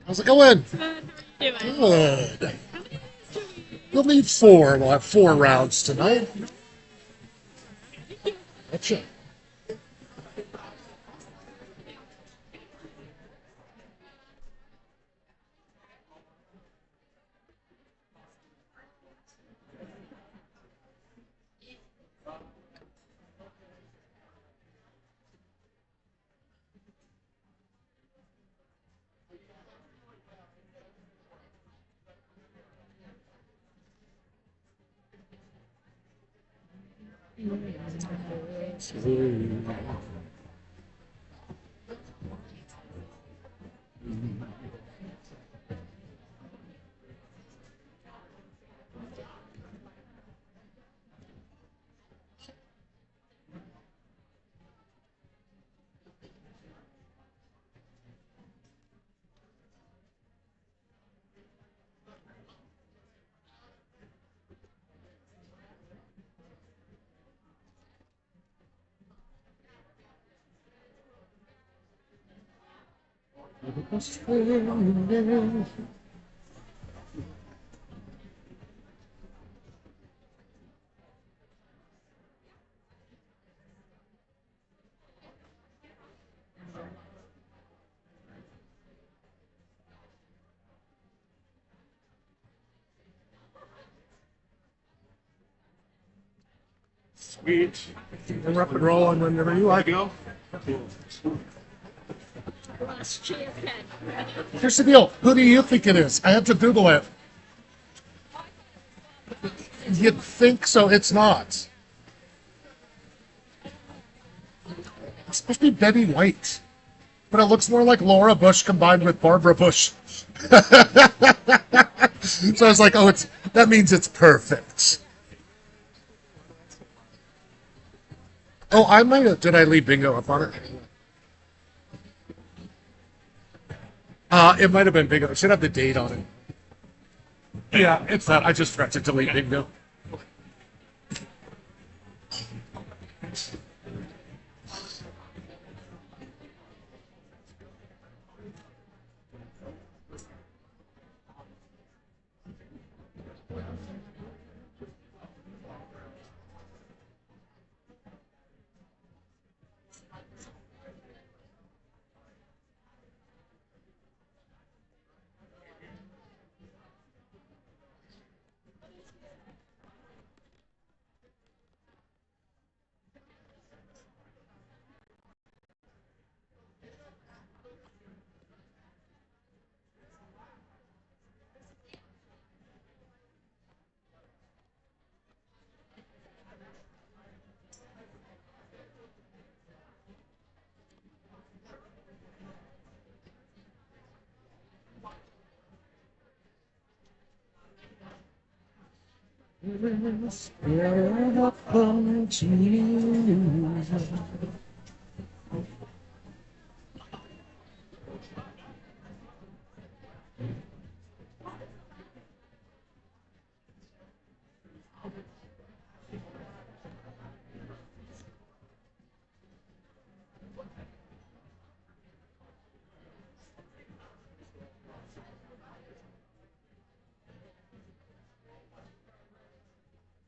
How's it going? Good. How are you doing? Good. How many do We'll need four. We'll have 4 rounds tonight. Gotcha. Sweet. We're up and rolling whenever you like. Go. Here's the deal. Who do you think it is? I had to Google it. You'd think so. It's not. It's supposed to be Betty White. But it looks more like Laura Bush combined with Barbara Bush. So I was like, oh, that means it's perfect. Oh, I might have. Did I leave bingo up on it? It might have been bingo. It should have the date on it. Yeah, it's that. I just forgot to delete bingo.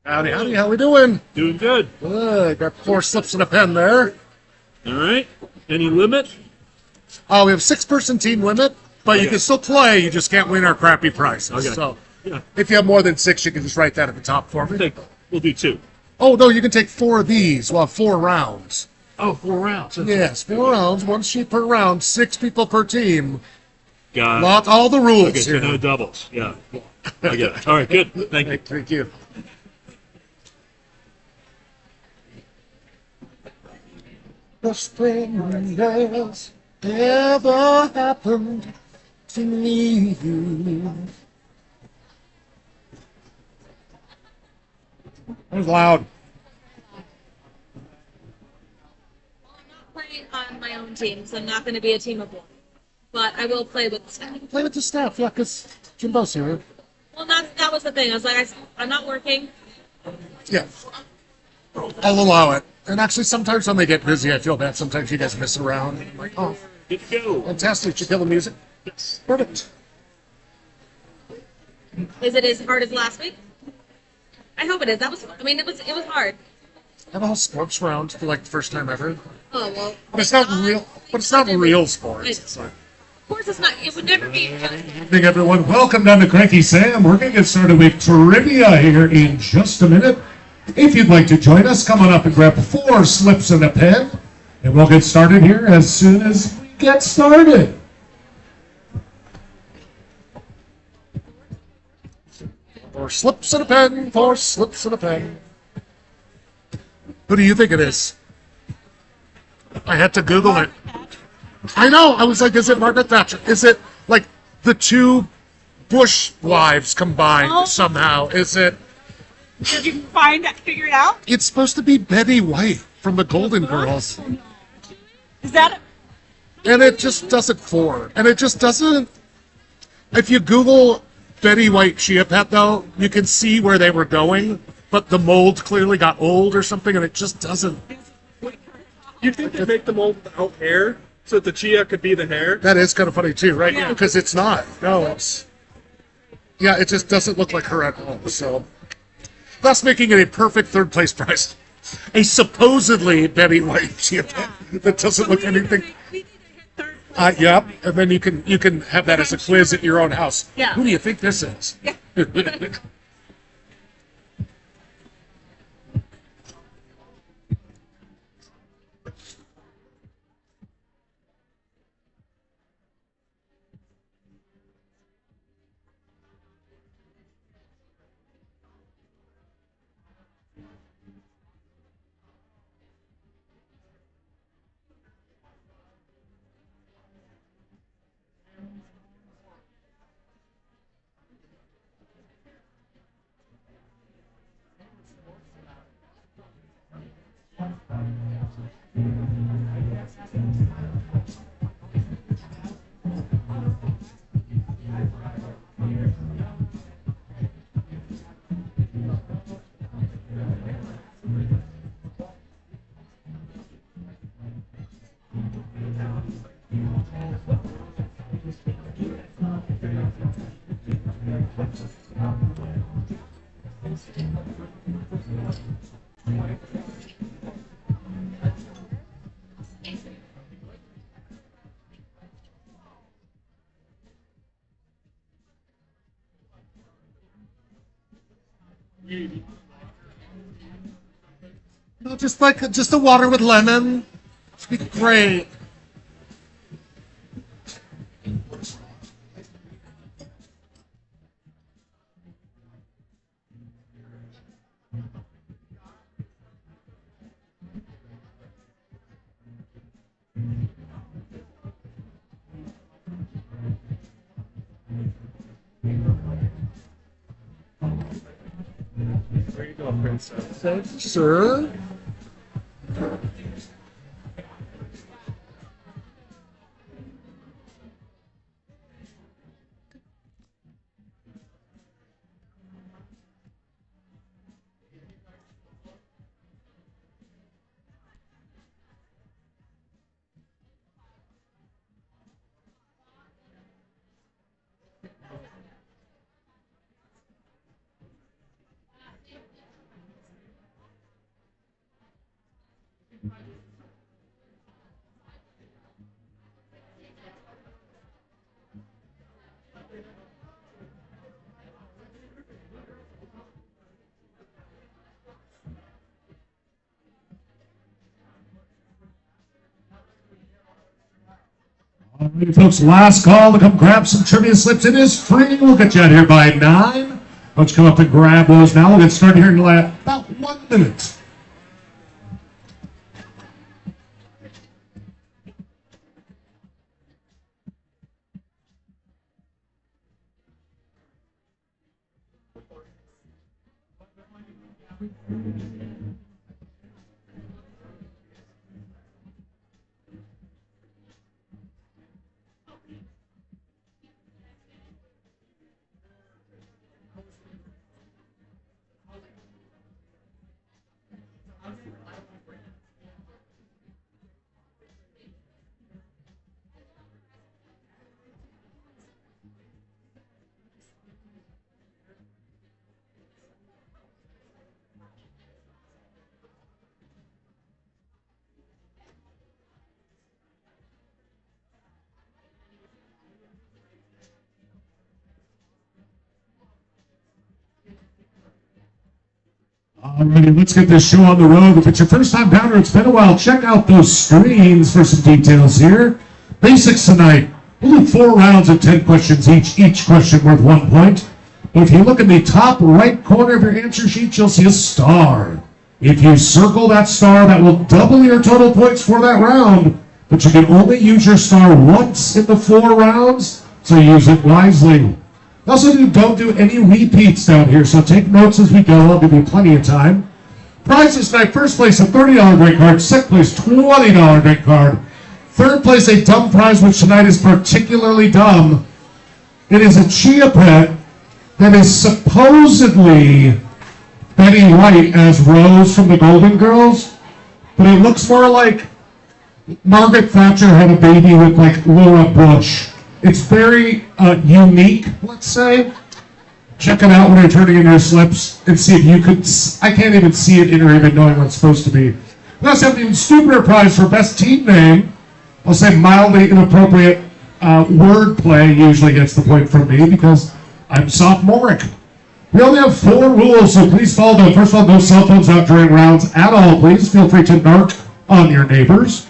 Howdy, howdy, how we doing? Doing good. Good. Got 4 slips and a pen there. All right. Any limit? We have 6-person team limit, but you Okay. can still play. You just can't win our crappy prizes. Okay. So Yeah. if you have more than 6, you can just write that at the top for me. We'll do 2. Oh, no, you can take 4 of these. We'll have 4 rounds. Oh, 4 rounds. Yes, 4 rounds, 1 sheet per round, 6 people per team. Got it. Lock all the rules Okay, so here. no doubles. Yeah. I get it. All right, good. Thank you. Thank you. The spring has ever happened to me. That was loud. playing on my own team, so I'm not going to be a team of one. But I will play with the staff. Play with the staff, yeah, because Jimbo's here. Well, that was the thing. I was like, I'm not working. Yeah. I'll allow it. And actually, sometimes when they get busy, I feel bad. Sometimes you guys miss around. I'm like, oh, Good to go. fantastic. Did you kill the music? Yes. Perfect. Is it as hard as last week? I hope it is. That was. I mean, it was hard. I've all sports round for like the first time ever. Oh well. But it's not real. But it's not real sports. Of It's like, course, it's not. It would never be. Good evening, everyone. Welcome down to Cranky Sam. We're going to get started with trivia here in just a minute. If you'd like to join us, come on up and grab 4 slips and a pen, and we'll get started here as soon as we get started. 4 slips and a pen. 4 slips and a pen. Who do you think it is? I had to Google it. I know. I was like, is it Margaret Thatcher? Is it like the 2 Bush wives combined somehow? Is it? Did you figure it out? It's supposed to be Betty White from the Golden Girls. Is that And it just doesn't forward. And it just doesn't. If you Google Betty White Chia Pet, though, you can see where they were going, but the mold clearly got old or something, and it just doesn't. You think they make the mold without hair so that the chia could be the hair? That is kind of funny, too, right? Yeah. Because it's not. No, it's. Yeah, it just doesn't look like her at all, so. Thus making it a perfect third place prize. A supposedly Betty White Chia Pet that doesn't look anything. we need to hit third place? Yep, and then you can have that as a quiz at your own house. Yeah. Who do you think this is? No, just the water with lemon. It'd be great. There you go, princess. Sir? All right, folks, last call to come grab some trivia slips. It is free. We'll get you out here by 9. Let's come up and grab those now. We'll get started here in about 1 minute. Alrighty, let's get this show on the road. If it's your first time down here, it's been a while, check out those screens for some details here. Basics tonight. We'll do 4 rounds of 10 questions each question worth 1 point. If you look in the top right corner of your answer sheet, you'll see a star. If you circle that star, that will double your total points for that round, but you can only use your star once in the 4 rounds, so use it wisely. Also, don't do any repeats down here, so take notes as we go. I'll give you plenty of time. Prizes tonight: first place, a $30 drink card. Second place, $20 drink card. Third place, a dumb prize, which tonight is particularly dumb. It is a Chia Pet that is supposedly Betty White as Rose from the Golden Girls, but it looks more like Margaret Thatcher had a baby with like Laura Bush. It's very unique, let's say. Check it out when you're turning in your slips and see if you could. I can't even see it in or even knowing what it's supposed to be. We also have an even stupider prize for best team name. I'll say mildly inappropriate wordplay usually gets the point from me because I'm sophomoric. We only have 4 rules, so please follow them. First of all, no cell phones out during rounds at all, please. Feel free to narc on your neighbors.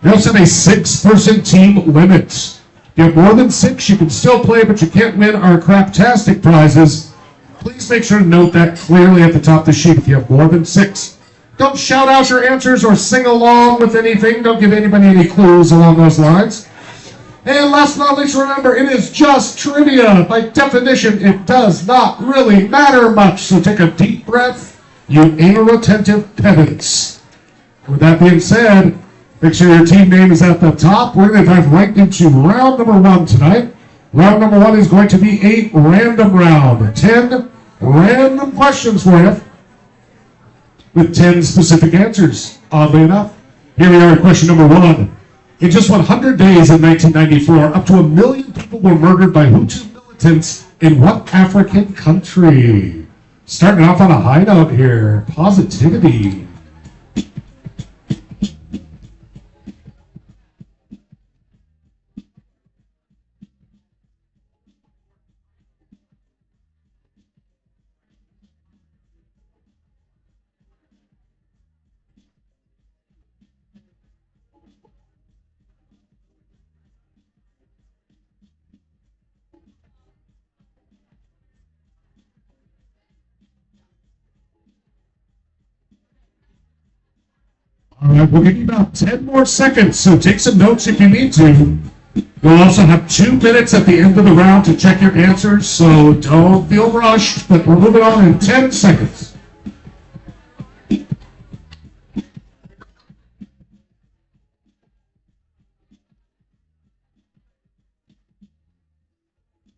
We also have a 6-person team limit. If you have more than 6, you can still play, but you can't win our craptastic prizes. Please make sure to note that clearly at the top of the sheet if you have more than 6. Don't shout out your answers or sing along with anything. Don't give anybody any clues along those lines. And last but not least, remember, it is just trivia. By definition, it does not really matter much. So take a deep breath, you anal-retentive pedants. With that being said, make sure your team name is at the top. We're going to dive right into round number 1 tonight. Round number 1 is going to be a random round. 10 random questions for you with 10 specific answers, oddly enough. Here we are at question number 1. In just 100 days in 1994, up to 1 million people were murdered by Hutu militants in what African country? Starting off on a high note here. Positivity. All right, we'll give you about 10 more seconds, so take some notes if you need to. You'll also have 2 minutes at the end of the round to check your answers, so don't feel rushed, but we're moving on in 10 seconds.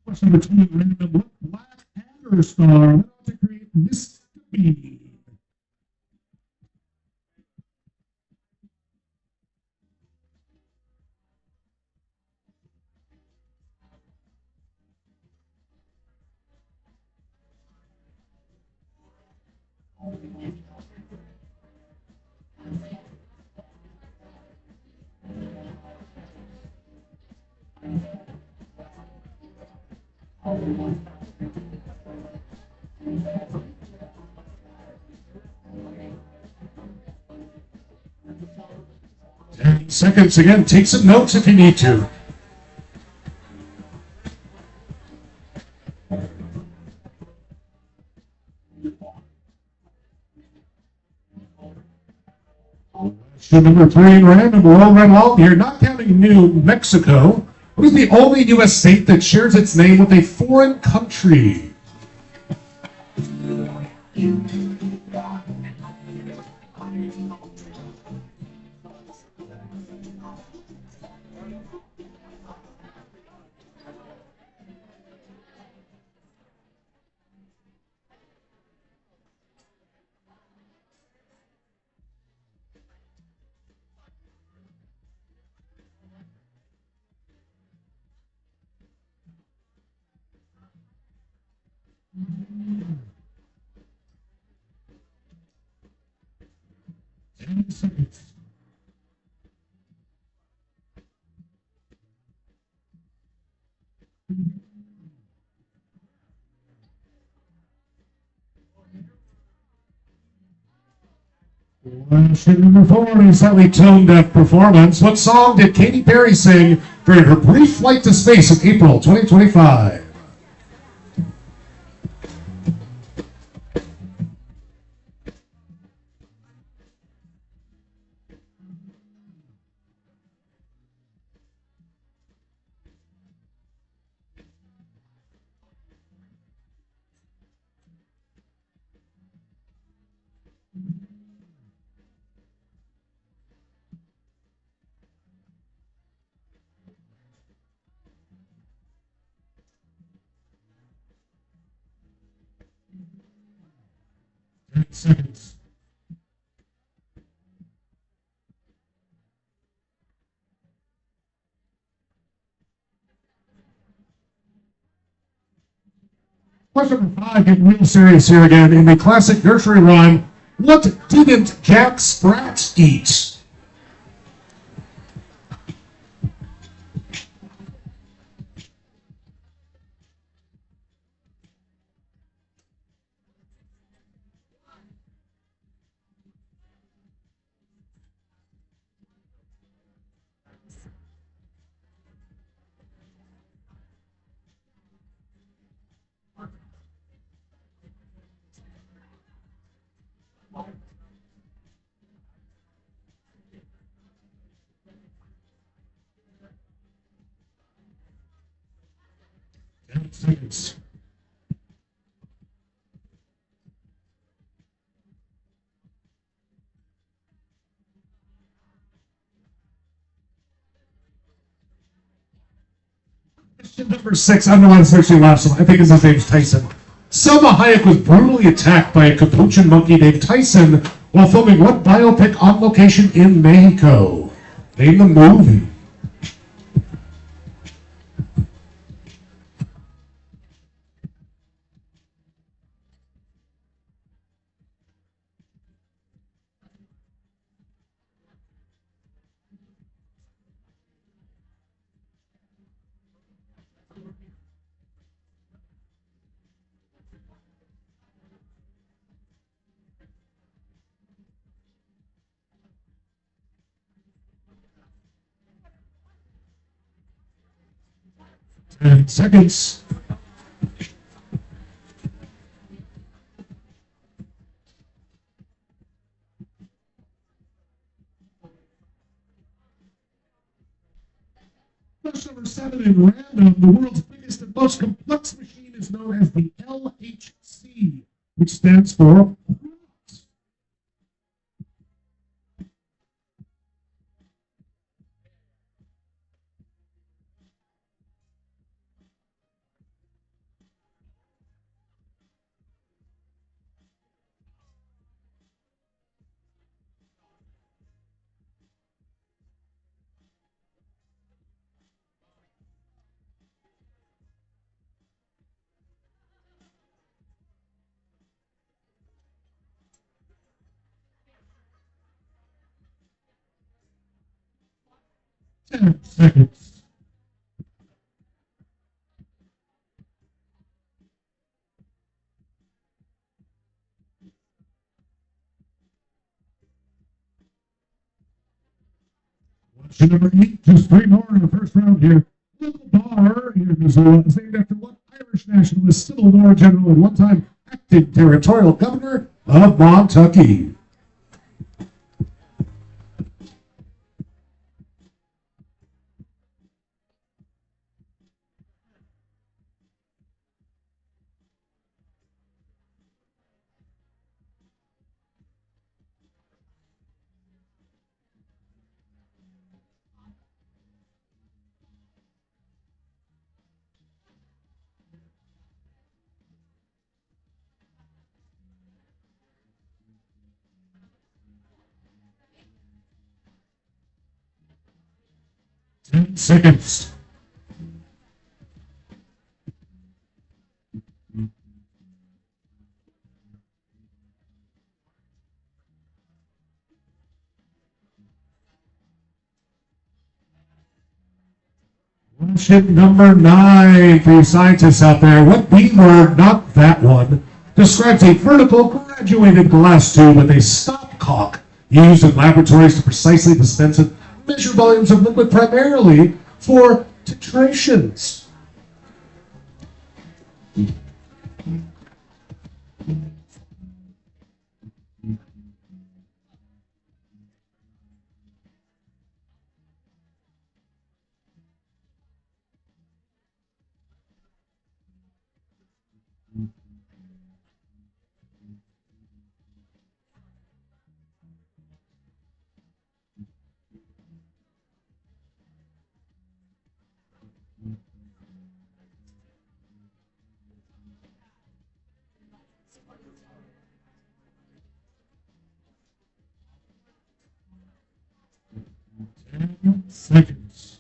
Question number 2, random. What Black Panther star went on to create Mr. Bean? Seconds again. Take some notes if you need to. Question number 3 in random. We're all right along here. Not counting New Mexico, what is the only U.S. state that shares its name with a foreign country? Question number 4 is slightly tone-deaf performance. What song did Katy Perry sing during her brief flight to space in April 2025? Seconds. Question number 5, getting real serious here again. In the classic nursery rhyme, what didn't Jack Sprat eat? Seconds. Question number 6. I don't know why this actually laughs. I think his name's Tyson. Selma Hayek was brutally attacked by a capuchin monkey named Tyson while filming what biopic on location in Mexico? Name the movie. And seconds. Question number 7 in random. The world's biggest and most complex machine is known as the LHC, which stands for. Seconds. Question number 8, just 3 more in the first round here. Local bar here in Missoula is named after what Irish nationalist Civil War general and one-time acting territorial governor of Montucky? 10 seconds. Question number 9 for you scientists out there. What B word, not that one, describes a vertical graduated glass tube with a stopcock used in laboratories to precisely dispense and measure volumes of liquid primarily for titrations. Seconds.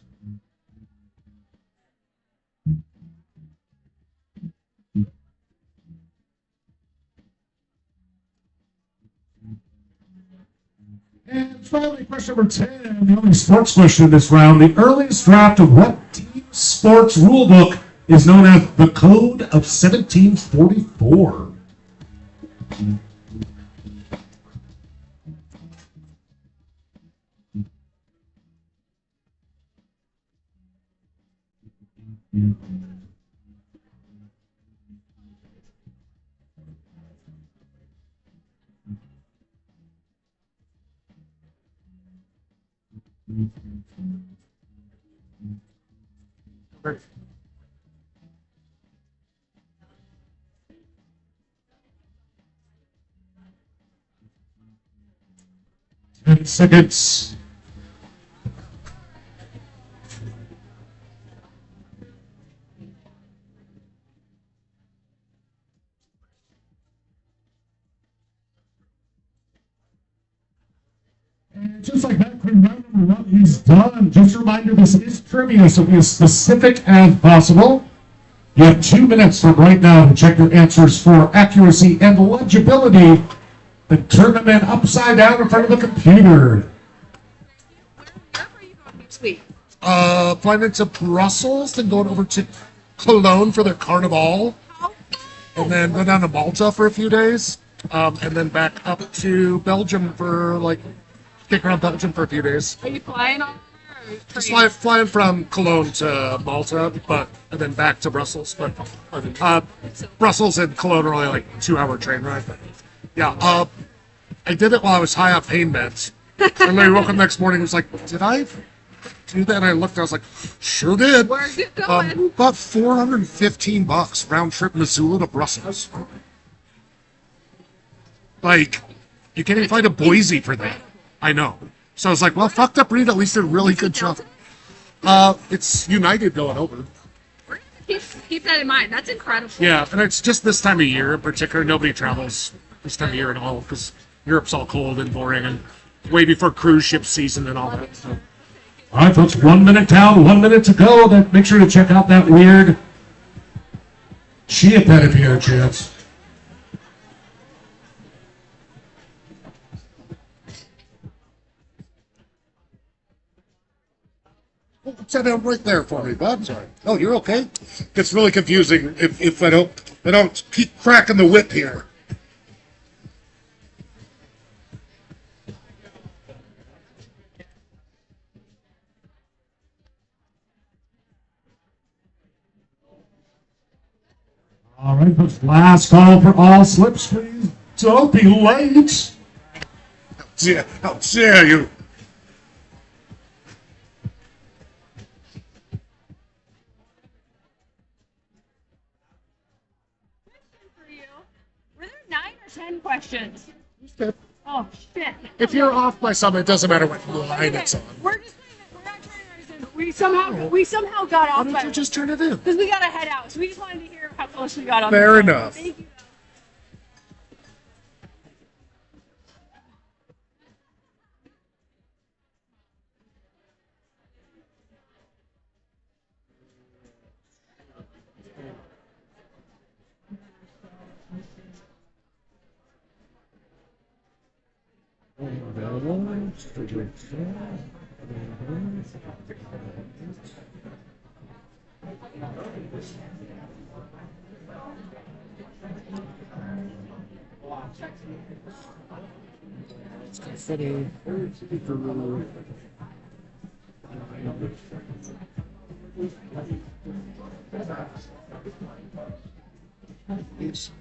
And finally, question number 10, the only sports question in this round. The earliest draft of what team sports rulebook is known as the Code of 1744? Ten seconds. And just like that, round number one is done. Just a reminder, this is trivia, so be as specific as possible. You have 2 minutes from right now to check your answers for accuracy and legibility. Then turn them in upside down in front of the computer. Where are you going next week? Flying into Brussels, then going over to Cologne for their Carnival, and then go down to Malta for a few days, and then back up to Belgium for kick around Belgium for a few days. Are you flying on? Or are you Just train? flying from Cologne to Malta, and then back to Brussels. But Brussels and Cologne are only like 2-hour train ride. But yeah, I did it while I was high on pain meds. And I woke up the next morning and was like, did I do that? And I looked, I was like, sure did. Where's it going? About $415 round trip Missoula to Brussels. Like, you can't even find a Boise for that. I know. So I was like, well, fucked up Reed at least did a really good job. It's United going over. Keep that in mind. That's incredible. Yeah, and it's just this time of year in particular. Nobody travels this time of year at all because Europe's all cold and boring and way before cruise ship season and all that. So. All right, folks, 1 minute down, 1 minute to go. Then make sure to check out that weird chia pet if you get a chance. Sit down right there for me, bud. Sorry. Oh, you're okay. It's really confusing if I don't keep cracking the whip here. All right, folks, last call for all slips, please. Don't be late. How dare you? For you. Were there 9 or 10 questions? Oh shit. If you're off by some, it doesn't matter what line it's on. We're just we're not trying to understand. We somehow got Why off don't by you just turn it in? because we got to head out. So we just wanted to hear how close we got on. Fair the phone. enough. Thank you. It's confetti. Yes.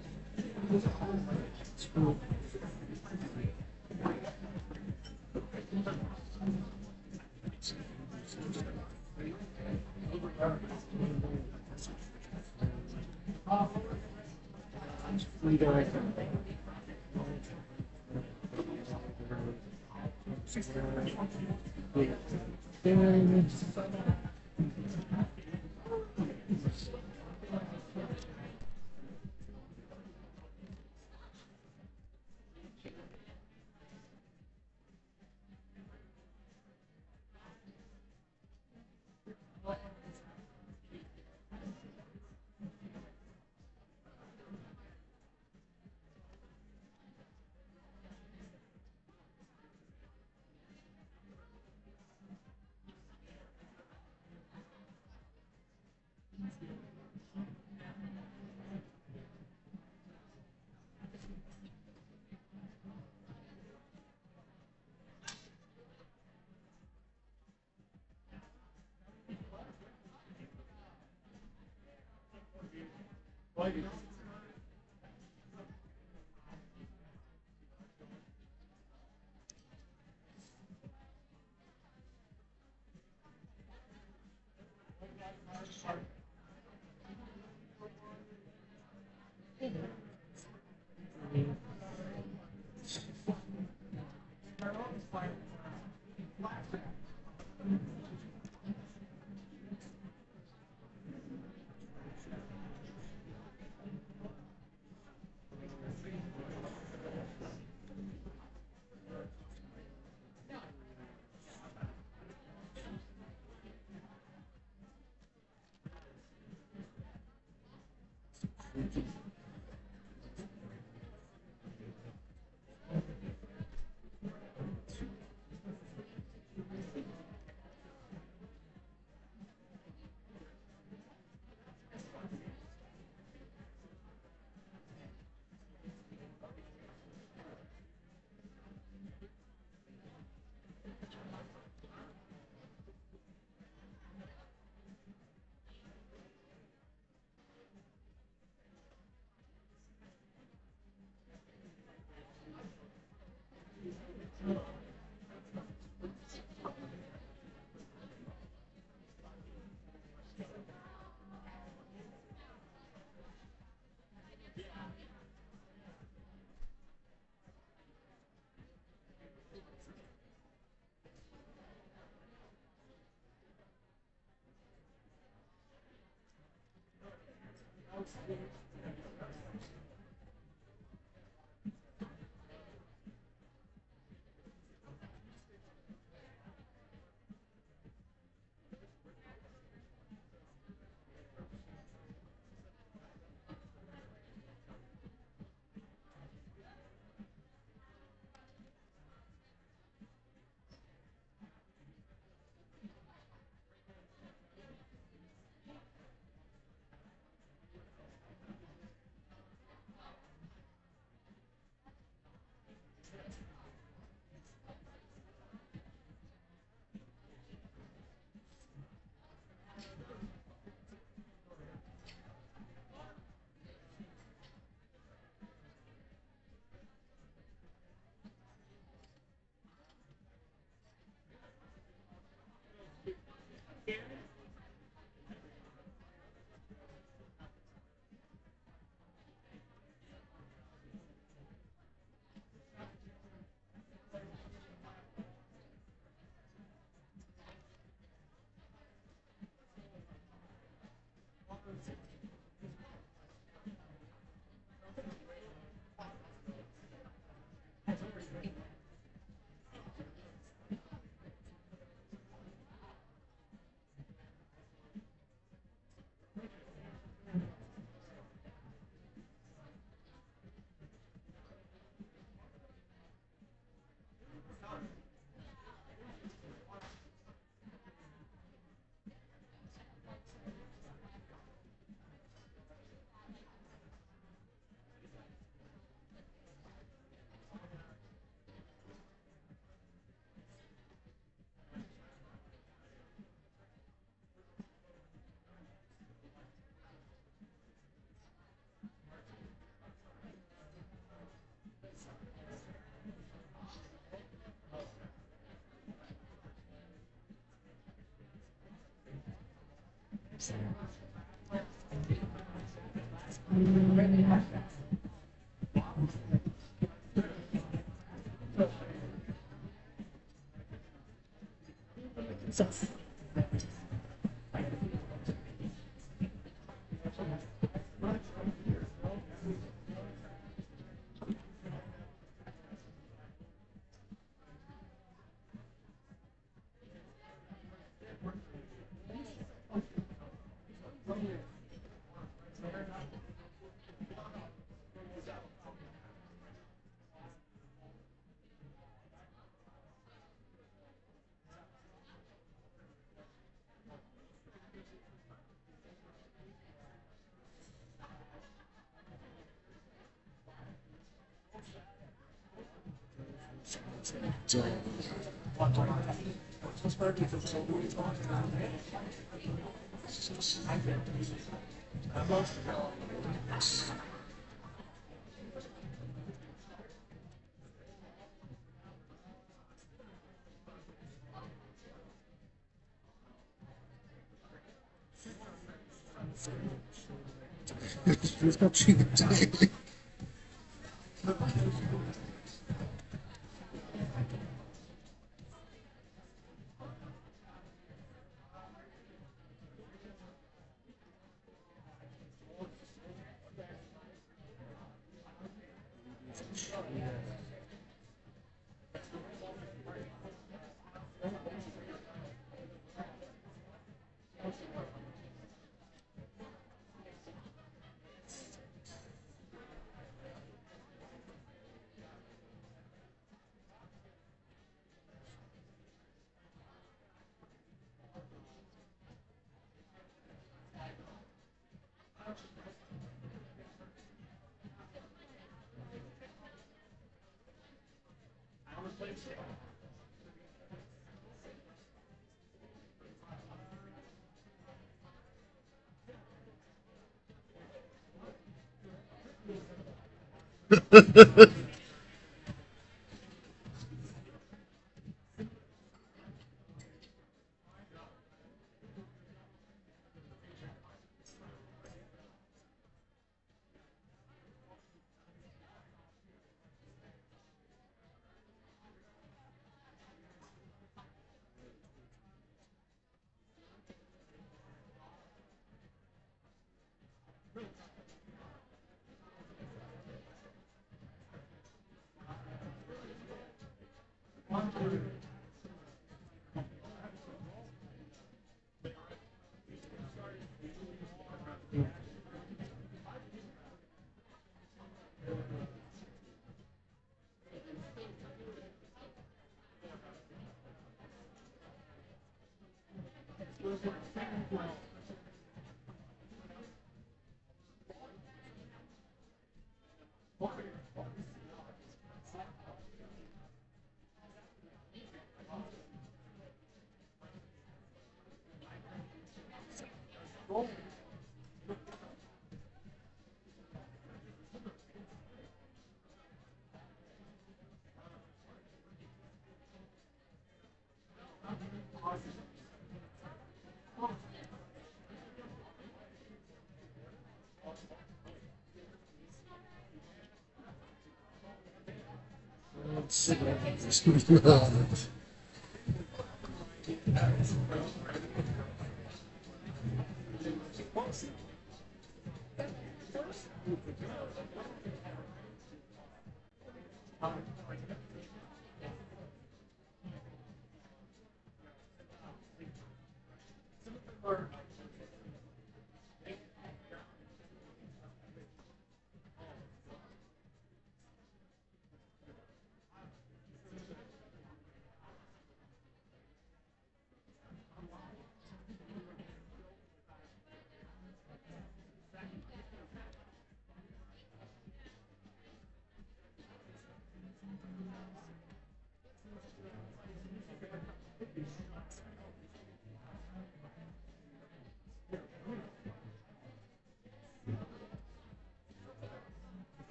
He's got cheating today.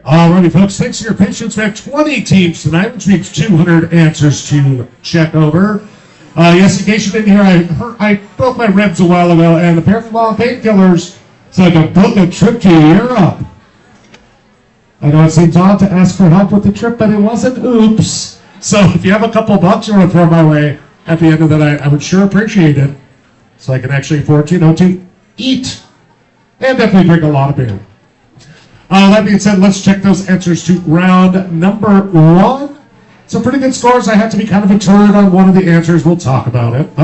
Alrighty, folks, thanks for your patience. We have 20 teams tonight, which means 200 answers to check over. Yes, in case you didn't hear, I broke my ribs a while ago, and apparently while on painkillers, so I could book a trip to Europe. I know it seems odd to ask for help with the trip, but it wasn't oops. So if you have a couple bucks you want to throw my way at the end of that, I would sure appreciate it. So I can actually afford to eat and definitely drink a lot of beer. That being said, let's check those answers to round number 1. Some pretty good scores. I had to be kind of a turd on one of the answers. We'll talk about it.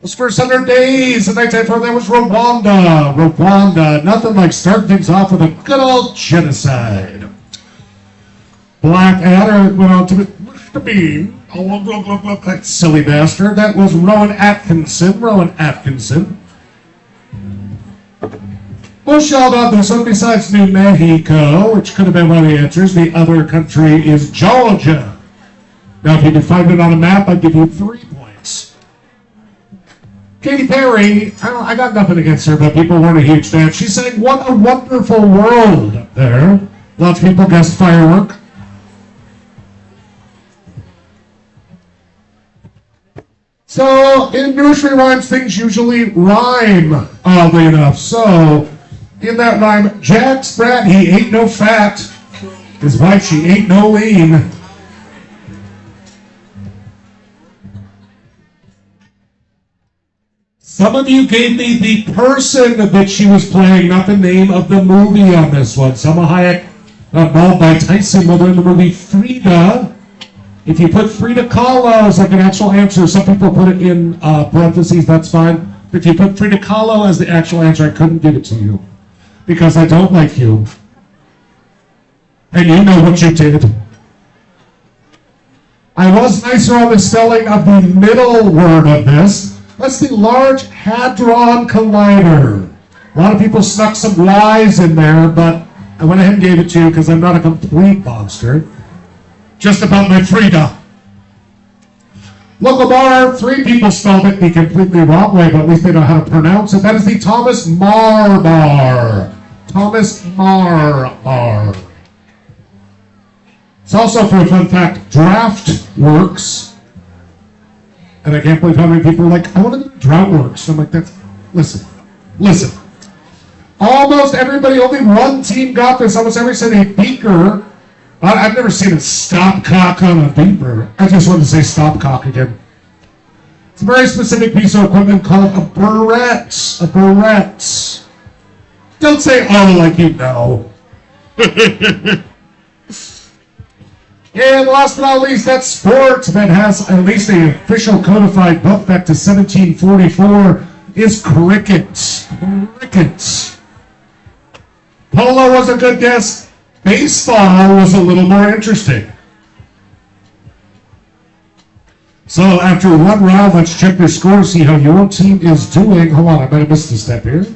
Those first 100 days in 1994, there was Rwanda. Rwanda, nothing like starting things off with a good old genocide. Blackadder went on to be, that silly bastard. That was Rowan Atkinson. Bush yelled out this one besides New Mexico, which could have been one of the answers. The other country is Georgia. Now, if you could find it on a map, I'd give you 3 points. Katy Perry, I got nothing against her, but people weren't a huge fan. She sang "What a Wonderful World" up there. Lots of people guessed "Firework." So, in nursery rhymes, things usually rhyme, oddly enough. So, in that rhyme, Jack Sprat, he ain't no fat. His wife, she ain't no lean. Some of you gave me the person that she was playing, not the name of the movie on this one. Selma Hayek, mauled by Tyson, well, in the movie Frida. If you put Frida Kahlo as like an actual answer, some people put it in parentheses, that's fine. But if you put Frida Kahlo as the actual answer, I couldn't give it to you. Because I don't like you. And you know what you did. I was nicer on the spelling of the middle word of this. That's the Large Hadron Collider. A lot of people snuck some Y's in there, but I went ahead and gave it to you because I'm not a complete monster. Just about my Frida. Local bar, 3 people spelled it the completely wrong way, but at least they know how to pronounce it. That is the Thomas Mar Bar. Thomas Mar Bar. It's also, for a fun fact, DraftWorks. And I can't believe how many people are like, I want to do DraftWorks. I'm like, listen. Almost everybody, only one team got this. Almost everybody said a beaker. I've never seen a stopcock on a beeper. I just wanted to say stopcock again. It's a very specific piece of equipment called a barrette. A barrette. Don't say oh like you know. And last but not least, that sport that has at least an official codified book back to 1744 is cricket. Cricket. Polo was a good guess. Baseball was a little more interesting. So after one round, let's check your score, see how your team is doing. Hold on, I might have missed a step here.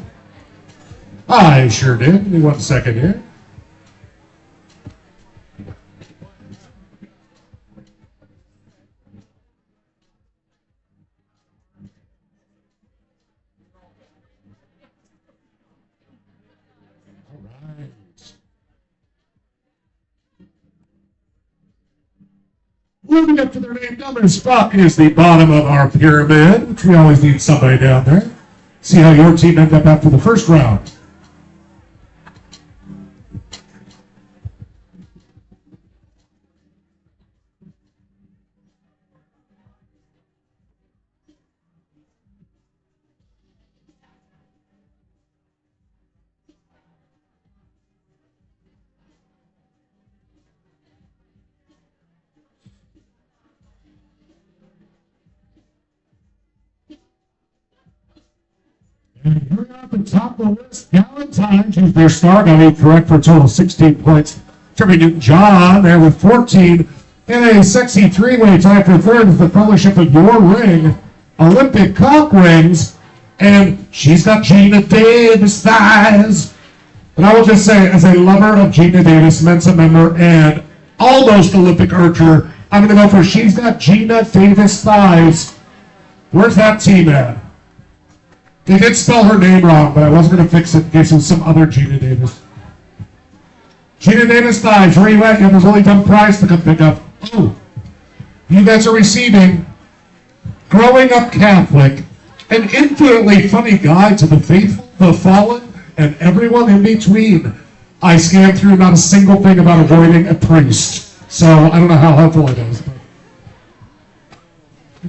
I sure did. Give me 1 second here. Moving up to their name, dumb as fuck is the bottom of our pyramid, which we always need somebody down there. See how your team ended up after the first round. And here at the top of the list, Galentine's, who's their star, got 8 correct for a total of 16 points. Trevor Newton-John there with 14. In a sexy 3-way tie for third is the fellowship of Your Ring, Olympic Cock Rings, and she's got Gina Davis thighs. And I will just say, as a lover of Gina Davis, Mensa member, and almost Olympic archer, I'm going to go for she's got Gina Davis thighs. Where's that team at? They did spell her name wrong, but I wasn't going to fix it in case it was some other Gina Davis. Gina Davis Dives, where you at? You have a really dumb prize to come pick up. Oh, you guys are receiving Growing Up Catholic, an infinitely funny guide to the faithful, the fallen, and everyone in between. I scanned through not a single thing about avoiding a priest, so I don't know how helpful it is. But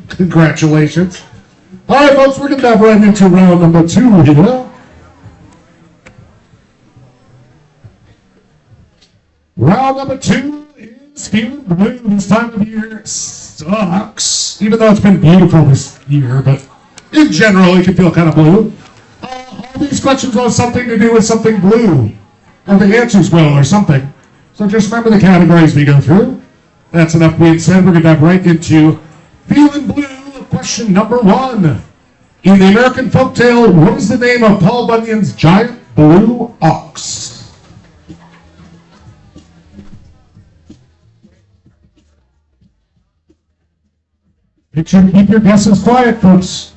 congratulations. All right, folks, we're going to dive right into round number 2 here. Round number 2 is Feeling Blue. This time of year sucks, even though it's been beautiful this year, but in general, it can feel kind of blue. All these questions have something to do with something blue, or the answers will, or something. So just remember the categories we go through. That's enough being said. We're going to dive right into Feeling Blue. Question number 1. In the American folktale, what is the name of Paul Bunyan's giant blue ox? Make sure to keep your guesses quiet, folks.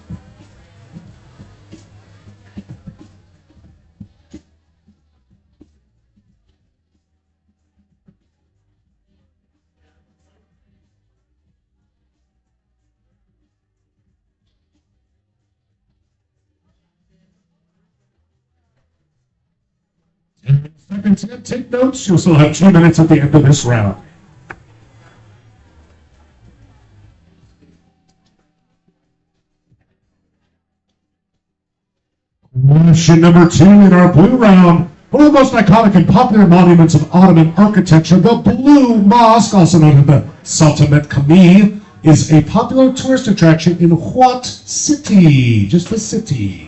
Seconds in, take notes. You'll still have 2 minutes at the end of this round. Question number 2 in our blue round. One of the most iconic and popular monuments of Ottoman architecture, the Blue Mosque, also known as the Sultanate Camille, is a popular tourist attraction in what city? Just the city.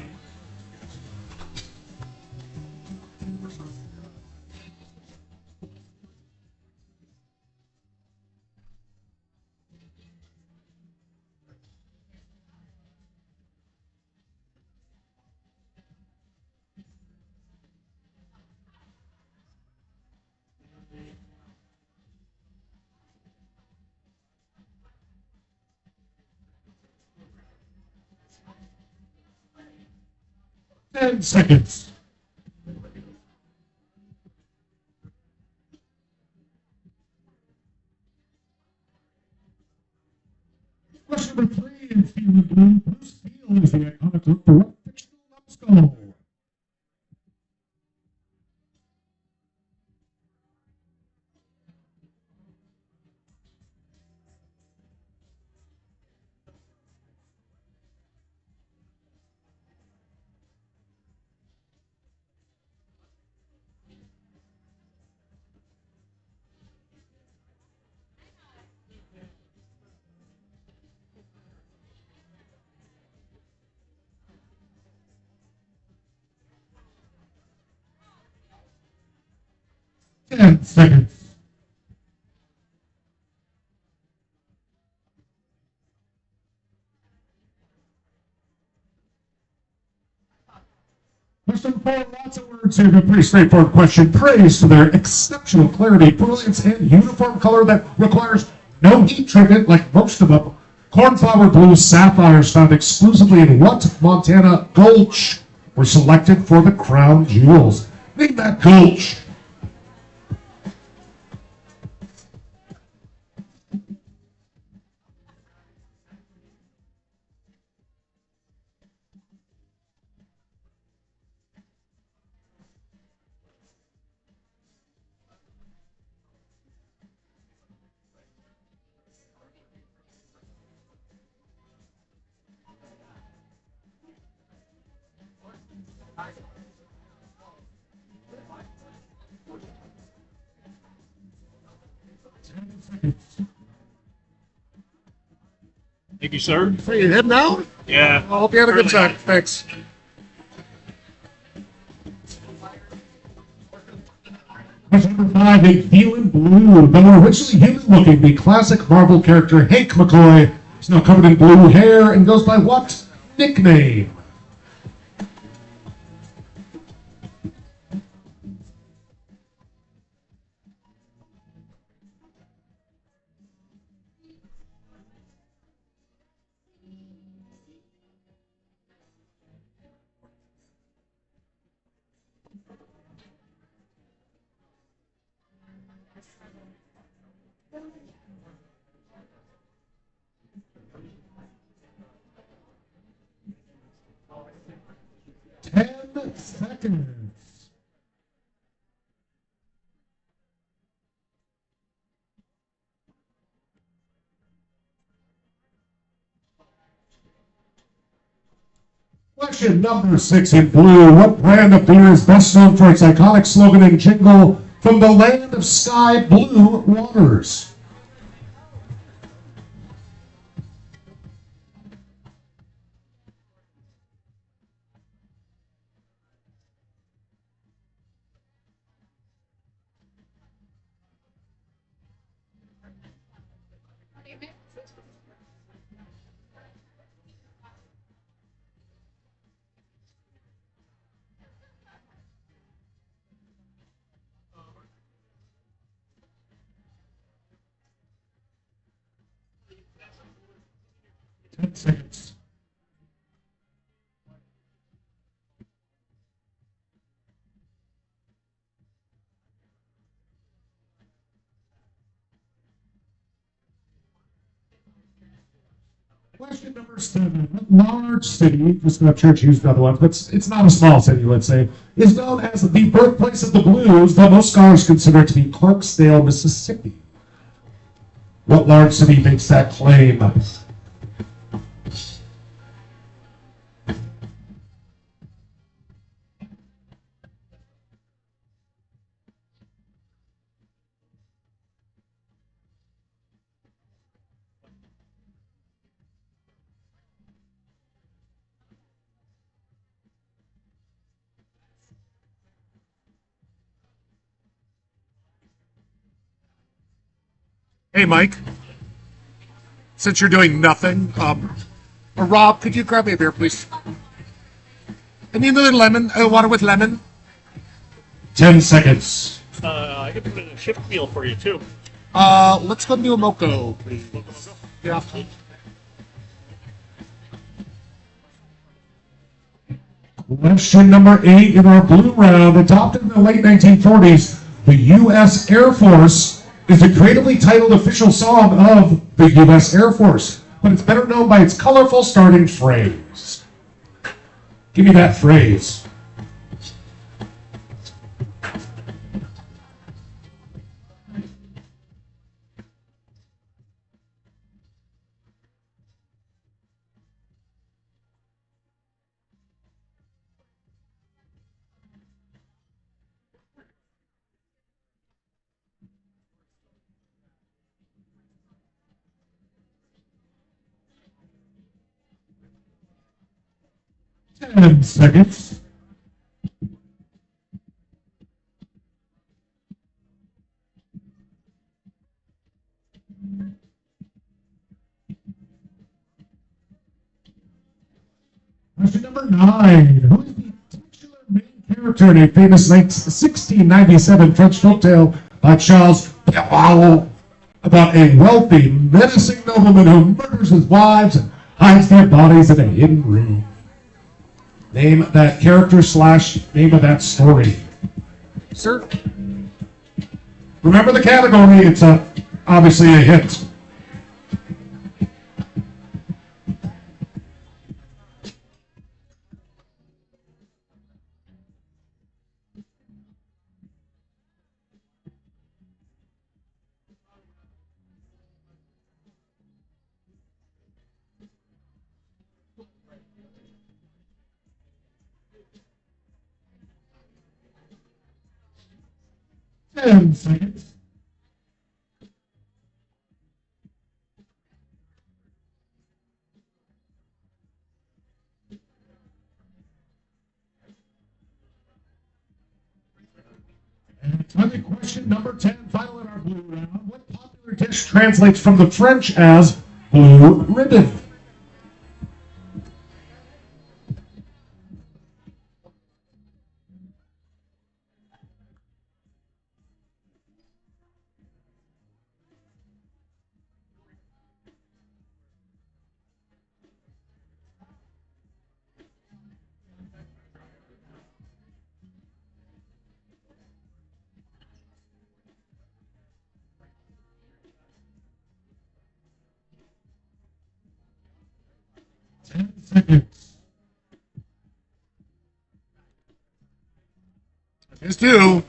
Ten seconds. Question number 3 in Feeling Blue. Bruce Field is the iconic look for what fictional numbskull? Ten seconds. Question 4, lots of words here, but pretty straightforward question. Praise to their exceptional clarity, brilliance, and uniform color that requires no heat treatment like most of them. Cornflower blue sapphires found exclusively in what Montana gulch were selected for the crown jewels? Name that gulch. Thank you, sir. Are you heading out? Yeah. I hope you had a good time. Thanks. Question number 5, a Feeling Blue. Though originally human-looking, the classic Marvel character Hank McCoy is now covered in blue hair and goes by what nickname? seconds. Question number 6 in blue. What brand of beer is best known for its iconic slogan and jingle, "From the land of sky blue waters"? Ten seconds. Question number 7. What large city, just not sure to use another one, but it's not a small city, let's say, is known as the birthplace of the blues, though most scholars consider it to be Clarksdale, Mississippi? What large city makes that claim? Hey, Mike. Since you're doing nothing, Rob, could you grab me a beer, please? And another lemon, water with lemon. 10 seconds. I can put in a shift meal for you too. Let's go do a moco, please. Yeah. Question number 8 in our blue round. Adopted in the late 1940s, the U.S. Air Force is the creatively titled official song of the U.S. Air Force, but it's better known by its colorful starting phrase. Give me that phrase. Ten seconds. Question number 9. Who is the titular main character in a famous 1697 French folktale by Charles Perrault about a wealthy, menacing nobleman who murders his wives and hides their bodies in a hidden room? Name that character / name of that story. Sir? Remember the category, it's obviously a hint. Ten seconds. And finally, question number 10, final in our blue round. What popular dish translates from the French as blue ribbon? Seconds. do.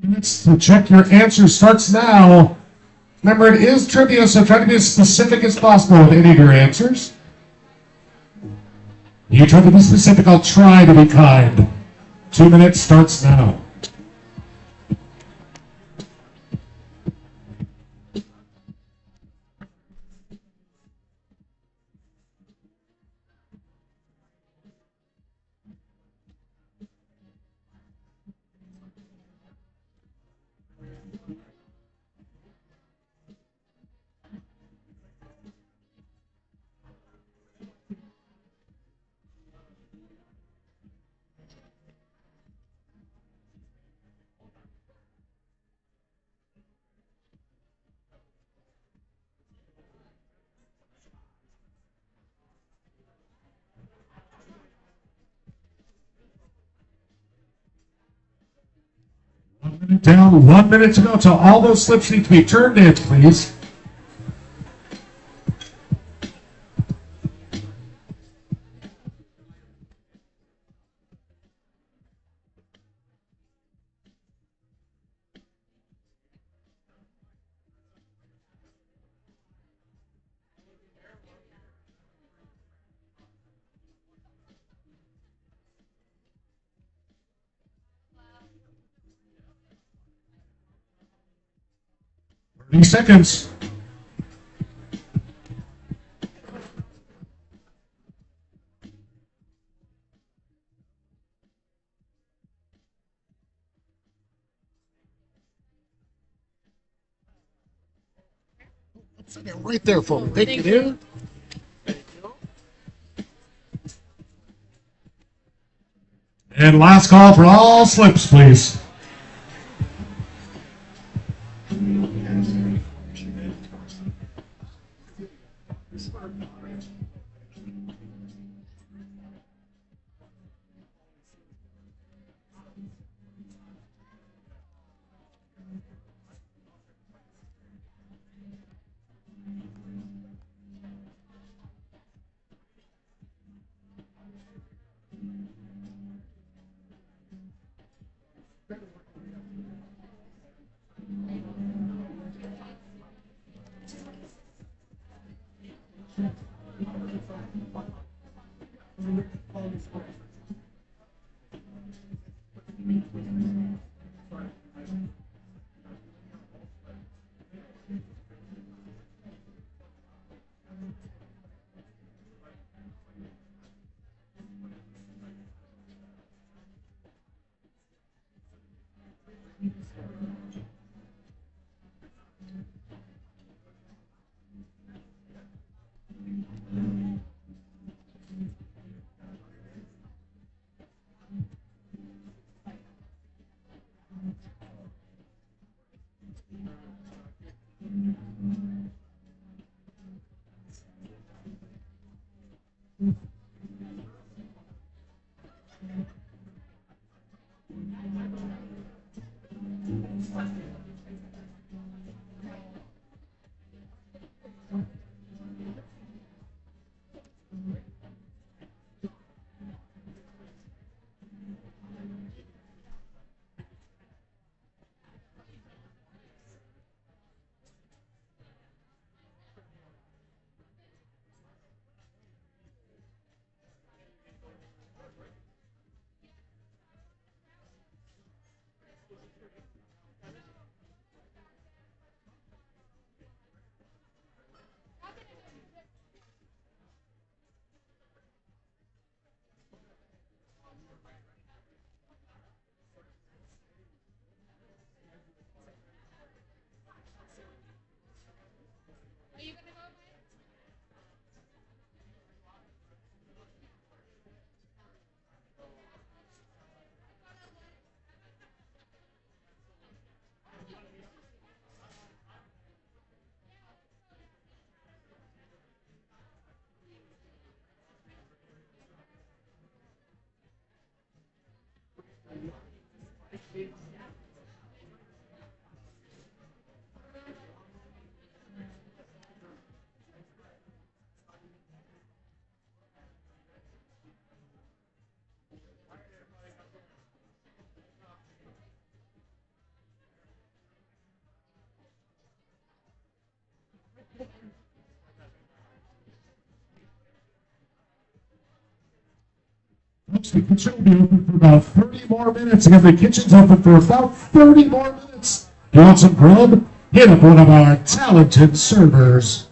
Minutes to check your answer starts now. Remember, it is trivia, so try to be as specific as possible with any of your answers. You try to be specific, I'll try to be kind. 2 minutes starts now. Down, 1 minute to go, so all those slips need to be turned in, please. Seconds. Sit it right there for me. Thank you. And last call for all slips, please. Folks, the kitchen will be open for about 30 more minutes. Again, the kitchen's open for about 30 more minutes. You want some grub? Hit up one of our talented servers.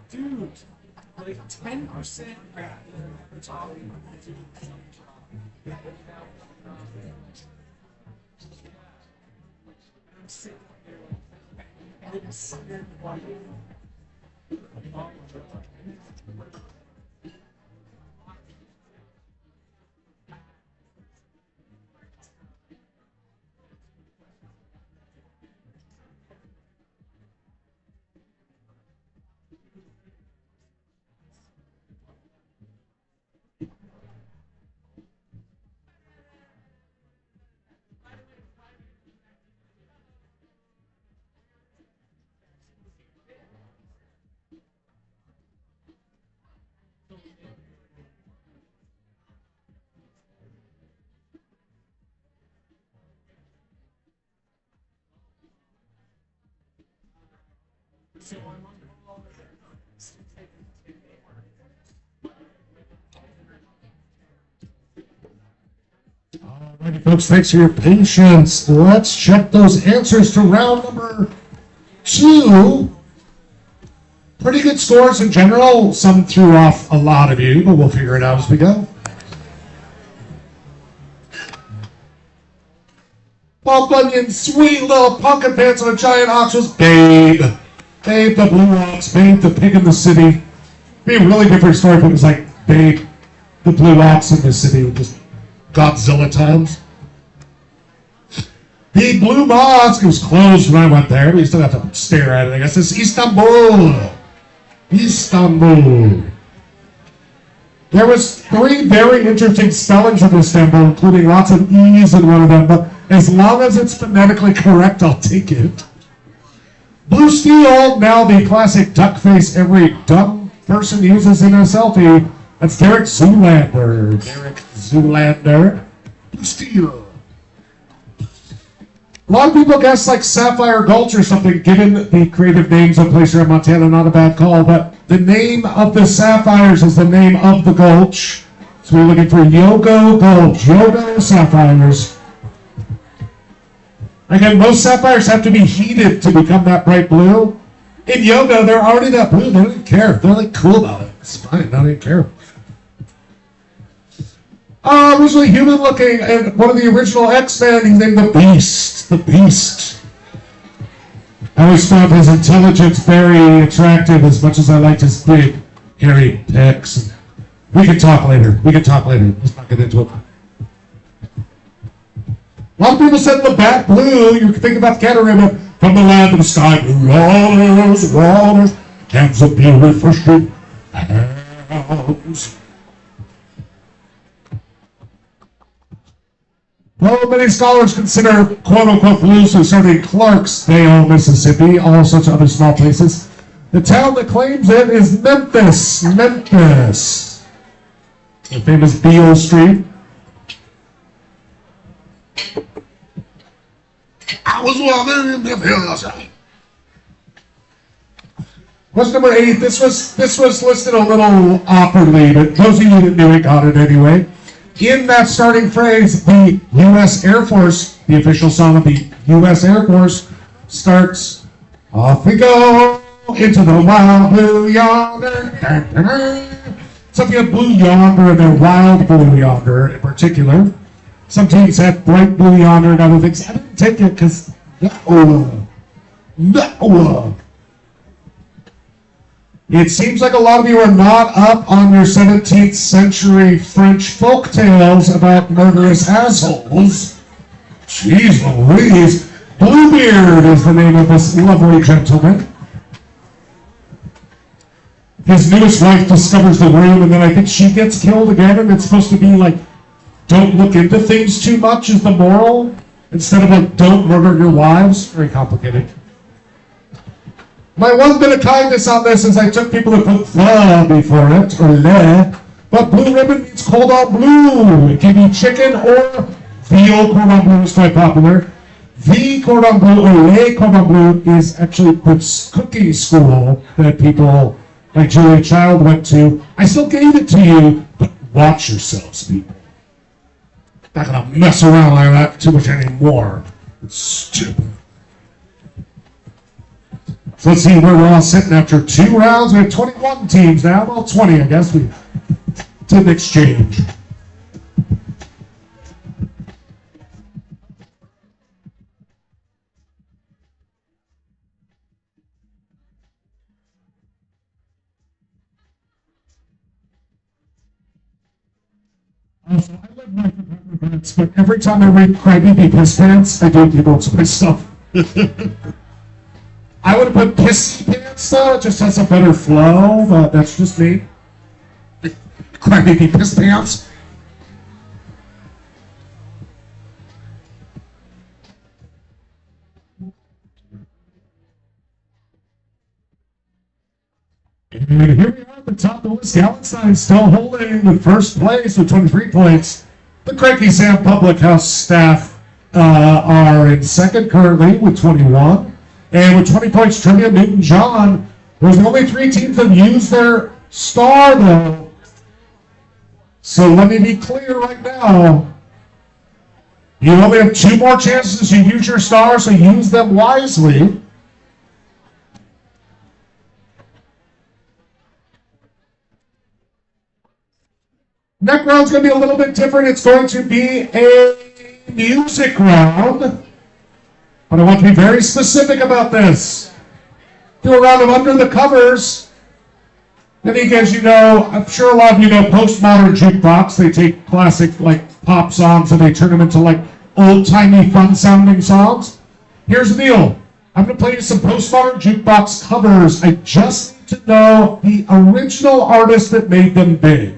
Dude, like 10% crap. Alrighty, folks, thanks for your patience. Let's check those answers to round number 2. Pretty good scores in general. Some threw off a lot of you, but we'll figure it out as we go. Bob Bunyan's sweet little pumpkin pants on a giant ox was Babe. Babe the Blue Ox, Babe the Pig in the City. Be a really different story if it was like Babe the Blue Ox in the City, just Godzilla times. The Blue Mosque was closed when I went there, but you still have to stare at it. I guess it's Istanbul. Istanbul. There was 3 very interesting spellings of Istanbul, including lots of E's in one of them, but as long as it's phonetically correct, I'll take it. Blue Steel, now the classic duck face every dumb person uses in a selfie. That's Derek Zoolander. Derek Zoolander. Blue Steel. A lot of people guess like Sapphire Gulch or something, given the creative names of place here in Montana, not a bad call, but the name of the Sapphires is the name of the gulch. So we're looking for Yogo Gulch, Yogo Sapphires. Again, most sapphires have to be heated to become that bright blue. In Yogo, they're already that blue. They don't even care. They're like cool about it. It's fine. I don't even care. Originally human looking, and one of the original X-Men, he's named the Beast. The Beast. I always found his intelligence very attractive, as much as I liked his big, hairy pecs. We can talk later. Let's not get into it. A lot of people said the bat blue. You can think about the Catarina from the land of the sky. Blue waters, cans of beer refreshing hands. Well, many scholars consider quote-unquote blues to start in Clarksdale, Mississippi, all such other small places. The town that claims it is Memphis. The famous Beale Street. I was walking in Memphis. Question number 8. This was listed a little awkwardly, but those of you that knew it got it anyway. In that starting phrase, the U.S. Air Force, the official song of the U.S. Air Force, starts, off we go into the wild blue yonder. Something of blue yonder and their wild blue yonder in particular. Some teams had bright blue yonder and other things. I didn't take it because no. It seems like a lot of you are not up on your 17th century French folk tales about murderous assholes. Jeez Louise. Bluebeard is the name of this lovely gentleman. His newest wife discovers the room, and then I think she gets killed again, and it's supposed to be like, don't look into things too much is the moral, instead of like, don't murder your wives. Very complicated. My one bit of kindness on this is I took people to put the before it, or le, but blue ribbon means cordon bleu. It can be chicken or veal cordon bleu is quite popular. The cordon bleu or le cordon bleu is actually the cooking school that people like Julia Child went to. I still gave it to you, but watch yourselves, people. Not gonna mess around like that too much anymore. It's stupid. So let's see where we're all sitting after 2 rounds. We have 21 teams now. Well, 20, I guess. We did an exchange. So I live life with regrets, but every time I read Crybaby Piss Pants, I do people to myself. I would have put Pissy Pants though, it just has a better flow, but that's just me. Crybaby Piss Pants. And here we are at the top of the list. Gallenstein still holding the first place with 23 points. The Cranky Sam Public House staff are in second currently with 21. And with 20 points, Trivia Newton-John was the only 3 teams that used their star, though. So let me be clear right now. You only have 2 more chances to use your star, so use them wisely. Next round's going to be a little bit different. It's going to be a music round. But I want to be very specific about this. Do a round of Under the Covers. Then, as you know, I'm sure a lot of you know Postmodern Jukebox. They take classic like pop songs and they turn them into like old-timey, fun-sounding songs. Here's the deal. I'm going to play you some Postmodern Jukebox covers. I just need to know the original artist that made them big.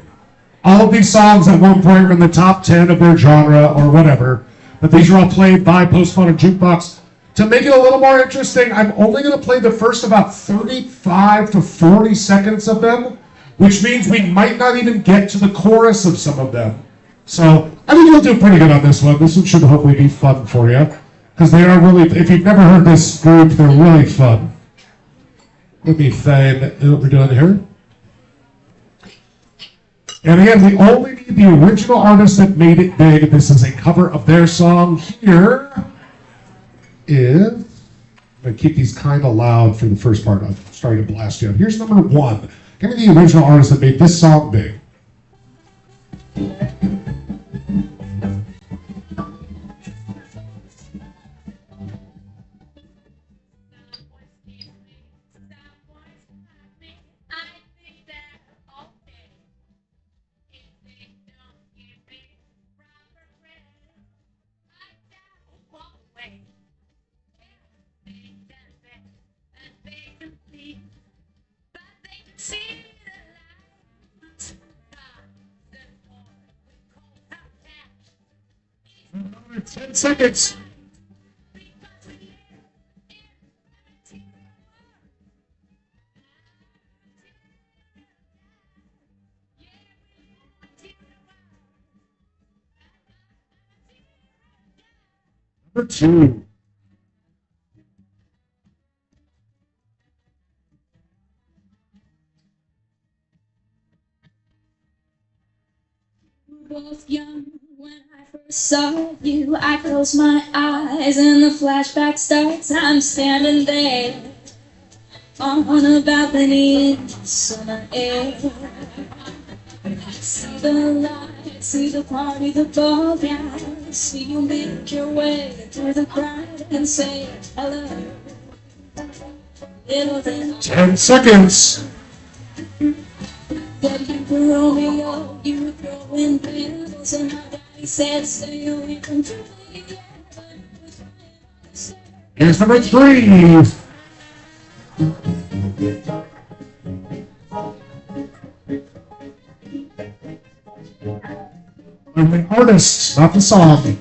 All of these songs at one point were in the top 10 of their genre or whatever. But these are all played by Postmodern Jukebox. To make it a little more interesting, I'm only going to play the first about 35 to 40 seconds of them, which means we might not even get to the chorus of some of them. So I think you'll do pretty good on this one. This one should hopefully be fun for you. because they are really, if you've never heard this group, they're really fun. Let me find what we're doing here. And again, we only need the original artist that made it big. This is a cover of their song. Here is, I'm going to keep these kind of loud for the first part. I'm starting to blast you. Here's number 1. Give me the original artist that made this song big. Another 10 seconds. Number 2. Both young when I first saw you. I close my eyes and the flashback starts. I'm standing there on a balcony in the summer air. See the lights, see the party, the ball gown. See you make your way through the crowd and say hello. Little thing. 10 seconds. But you were Romeo, you were throwing pebbles, and my daddy said stay away from Juliet. Here's number 3. And the artist, not the song.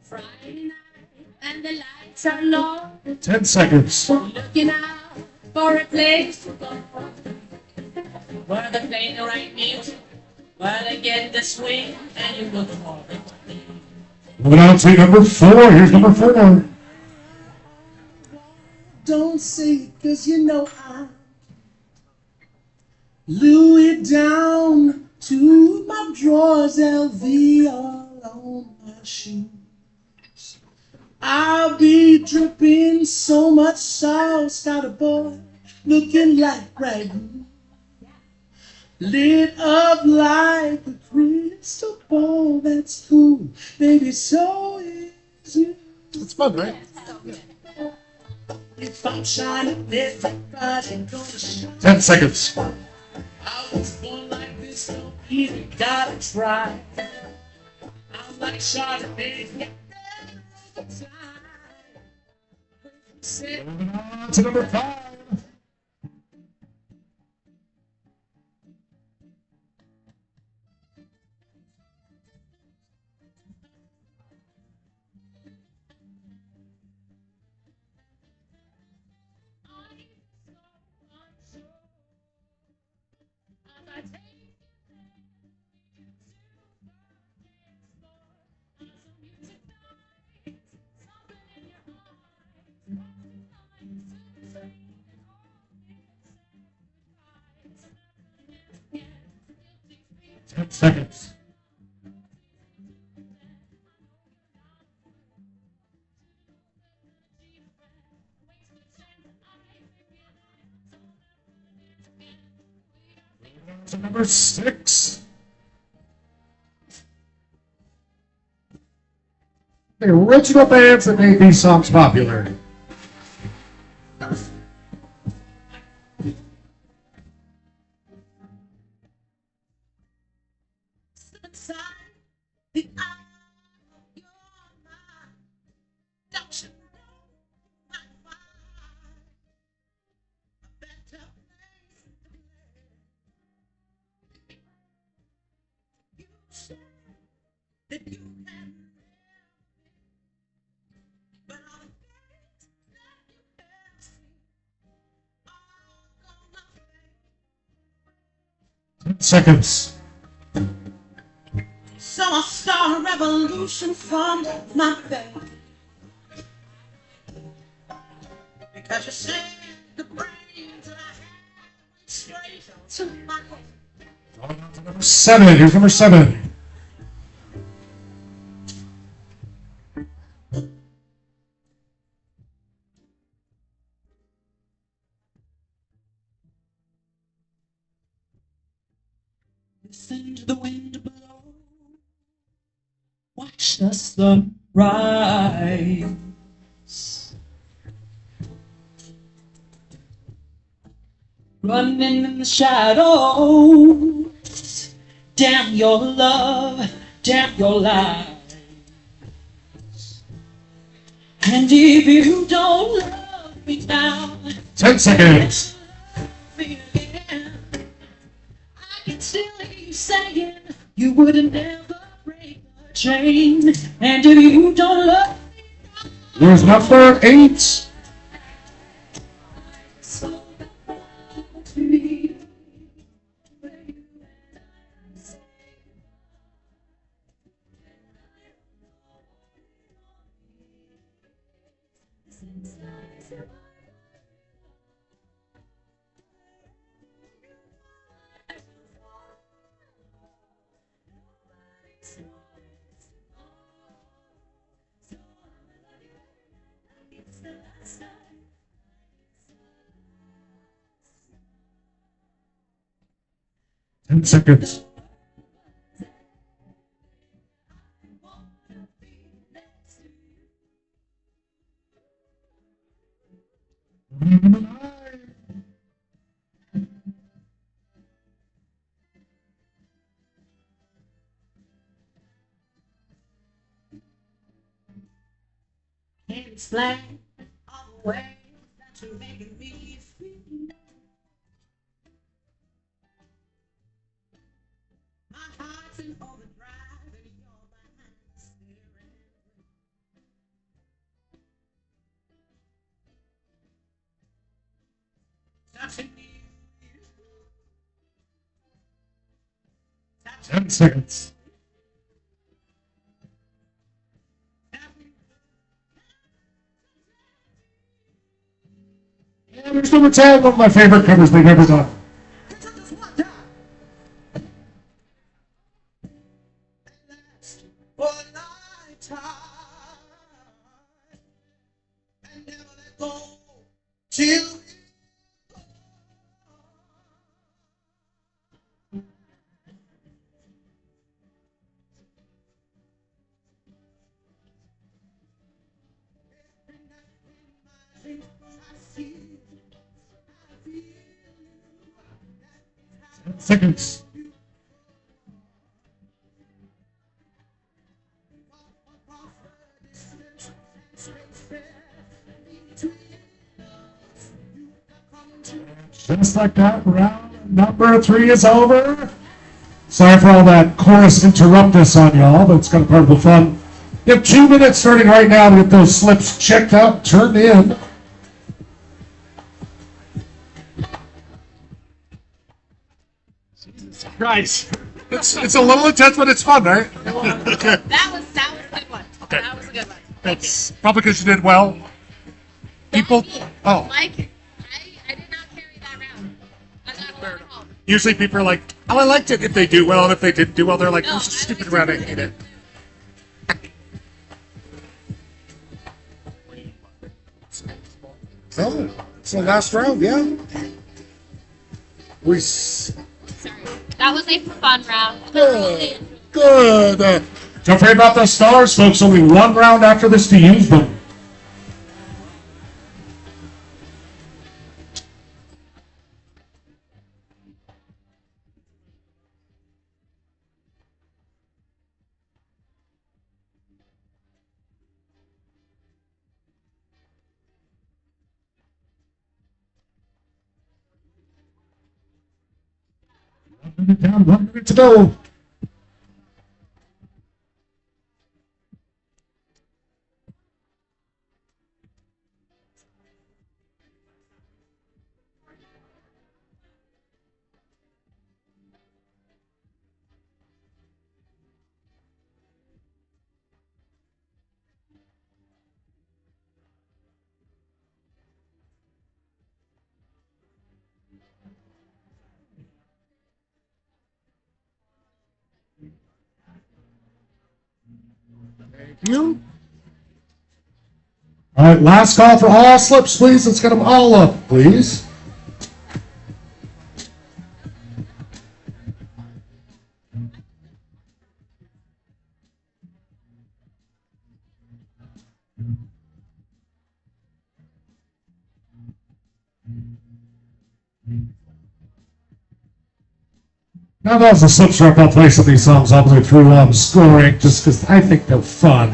Friday night and the lights are low, 10 seconds. looking out for a place to go where they play the right music, where they get the swing, and you look for it. Moving on to number 4. Here's number 4. Don't say it, cause you know I Louis down to my drawers, LV all on my shoes. I'll be dripping so much sauce, got a boy looking like ragu, lit up like a crystal ball. That's cool, baby, so is you. It's fun, right? If I'm shining, everybody gonna shine. 10 seconds. I was born like this, don't even gotta try. I'm like Chardonnay, got that time. Said, Moving on to number 5. Seconds. To number 6. The original bands that made these songs popular. inside the eye of your mind. Don't you know I find a better place to play? Seconds. So I start a revolution from my bed. Because you said the brains that I had straight to my head. Number 7. Here's number 7. Listen to the wind blow. Watch the sun rise. Running in the shadows. Damn your love, damn your lies. And if you don't love me now, 10 seconds. me again. I can still hear you saying you would never break the chain. And if you don't love me, Here's number 8. so to me. Ten seconds. Can't explain all the ways that you're making me feel. My heart's in overdrive and you're behind the steering wheel. Touching you. Touching 10 seconds. And here's number 10, one of my favorite covers they've ever done. just one time. Last for a lifetime. And never let go till Seconds. Just like that, round number 3 is over. Sorry for all that chorus interruptus on y'all, but it's kind of part of the fun. You have 2 minutes starting right now to get those slips checked out, turned in. Christ. It's a little intense, but it's fun, right? Okay. That was a good one. Okay. That was a good one. That's probably because you did well. People, oh, Like, I did not carry that round. I got a lot home. usually people are like, oh, I liked it if they do well, and if they didn't do well, they're like, No, this is a I stupid liked round, I it. hate it. So, it's the last round, yeah. Sorry. That was a fun round. Good. Don't forget about the stars, folks. Only 1 round after this to use them. Down 1 minute to go. you. All right, last call for all slips, please. Let's get them all up, please. Now that was a slip strip. I'll play some of these songs all the way through scoring just because I think they're fun.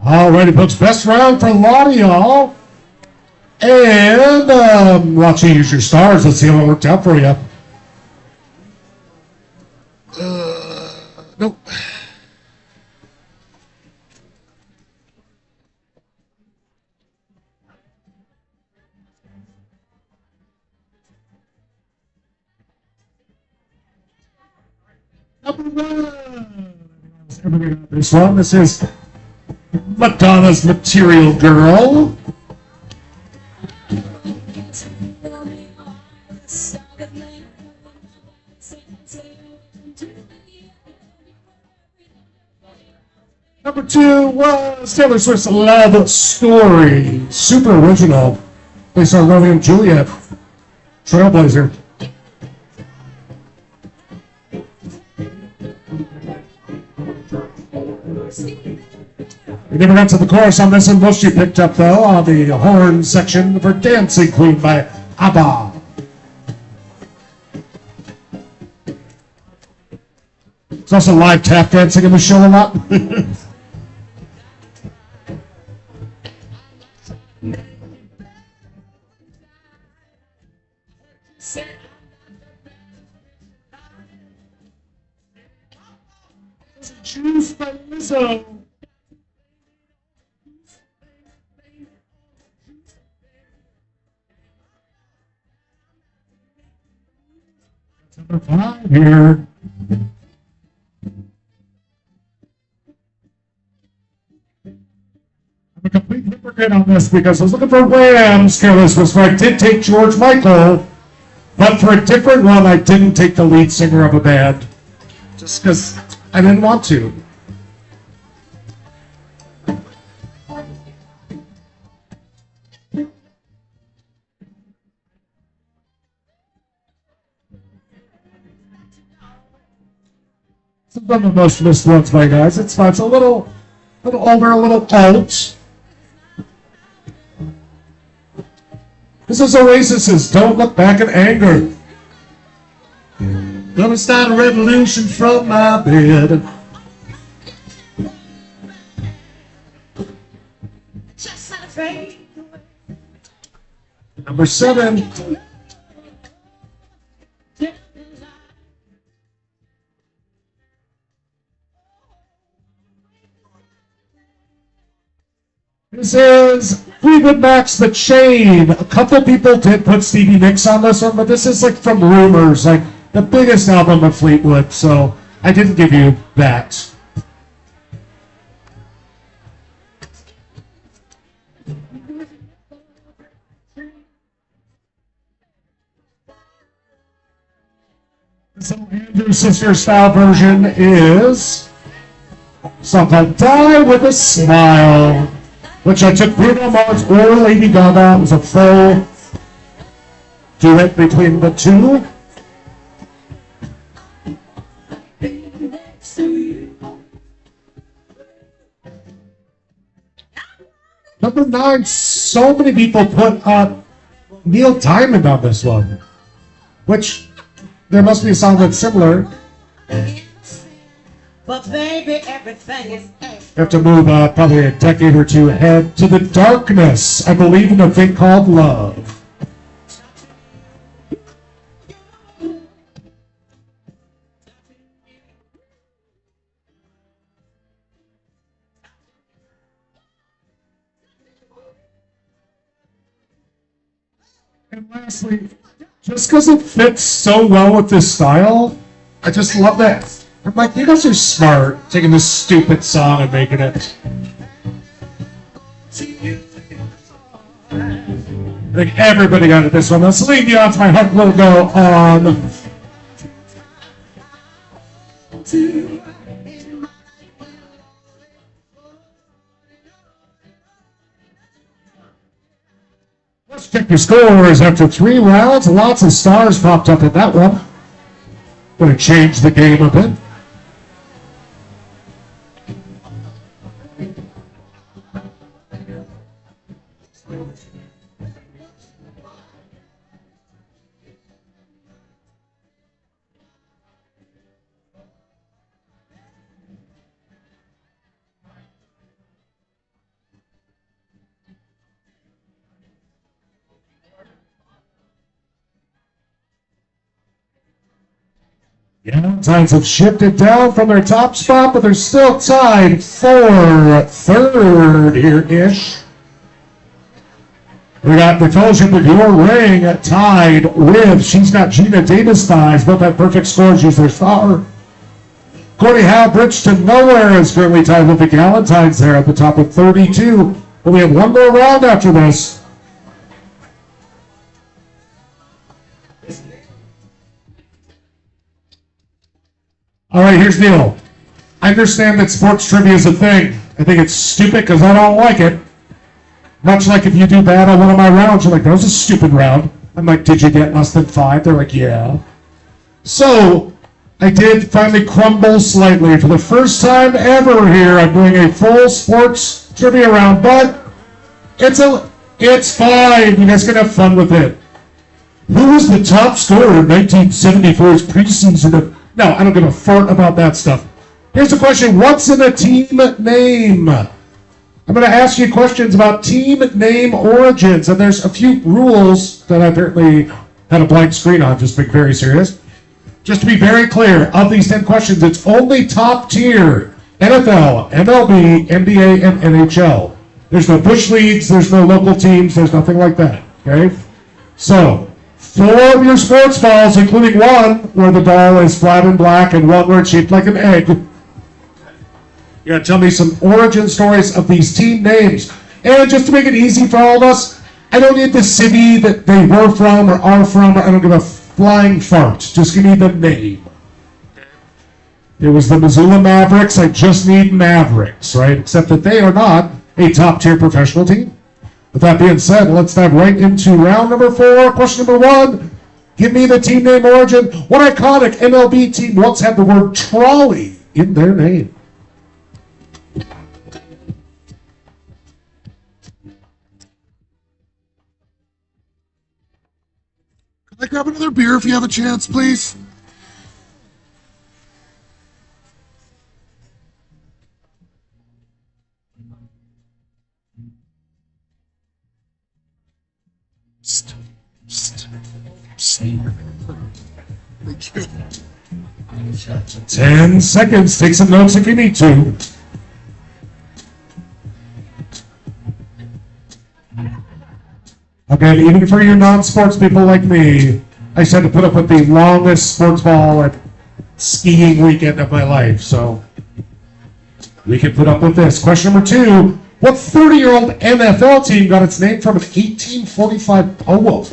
Alrighty, folks, best round for a lot of y'all. And watch you use your stars. Let's see how it worked out for you. Nope. This one, this is Madonna's Material Girl. Number 2 was Taylor Swift's Love Story, super original, based on Romeo and Juliet, Trailblazer. We never got to the chorus on this one. Most of you picked up, though, on the horn section for Dancing Queen by ABBA. There's also live tap dancing in the show a lot. Juice by Lizzo. here. I'm a complete hypocrite on this because I was looking for Wham's Careless Whisper. I did take George Michael, but for a different one, I didn't take the lead singer of a band. Just because I didn't want to. It's one of the most missed ones by guys. It's fine. It's a little older, a little old. This is Oasis's Don't Look Back in Anger. Gonna start a revolution from my bed. Number 7. This is Fleetwood Mac's The Chain. A couple people did put Stevie Nicks on this one, but this is like from Rumors, like the biggest album of Fleetwood, so I didn't give you that. So Andrew's sister style version is song called Die With a Smile, which I took Bruno Mars or Lady Gaga. It was a full duet between the two. Number 9, so many people put Neil Diamond on this one, which there must be a song that's similar. But baby, everything is Have to move probably a decade or two ahead to The Darkness. I believe in a thing called love. And lastly, just because it fits so well with this style, I just love that. I'm like, you guys are smart, taking this stupid song and making it. I think everybody got it this one. Now, Celine Dion's My Heart Will Go On. Let's check your scores. After 3 rounds, lots of stars popped up in that one. Going to change the game a bit. Yeah, times have shifted down from their top spot, but they're still tied for third here-ish. We got the Fellowship of Your Ring tied with, she's got Gina Davis ties, both have perfect scores, she's their star. Courtney Howe, Bridge to Nowhere is currently tied with the Galentines there at the top with 32. But we have one more round after this. All right, here's the deal. I understand that sports trivia is a thing. I think it's stupid because I don't like it. Much like if you do bad on one of my rounds, you're like, that was a stupid round. I'm like, did you get less than 5? They're like, yeah. So I did finally crumble slightly. For the first time ever here, I'm doing a full sports trivia round, but it's fine. You guys can have fun with it. Who was the top scorer in 1974's preseason? No, I don't give a fart about that stuff. Here's the question. What's in a team name? I'm going to ask you questions about team name origins, and there's a few rules that I apparently had a blank screen on, just being very serious. Just to be very clear, of these 10 questions, it's only top tier. NFL, MLB, NBA, and NHL. There's no bush leagues, there's no local teams, there's nothing like that, okay? So, 4 of your sports balls, including one where the ball is flat and black and one where it's shaped like an egg. You gotta tell me some origin stories of these team names. And just to make it easy for all of us, I don't need the city that they were from or are from, or I don't give a flying fart. Just give me the name. It was the Missoula Mavericks. I just need Mavericks, right? Except that they are not a top-tier professional team. With that being said, let's dive right into round number 4. Question number 1. Give me the team name origin. What iconic MLB team once had the word trolley in their name? Can I grab another beer if you have a chance, please? Psst. Psst. Psst. Thank you. 10 seconds. Take some notes if you need to. Again, even for you non-sports people like me, I just had to put up with the longest sports ball and skiing weekend of my life, so we can put up with this. Question number 2. What 30-year-old NFL team got its name from an 1845 poem?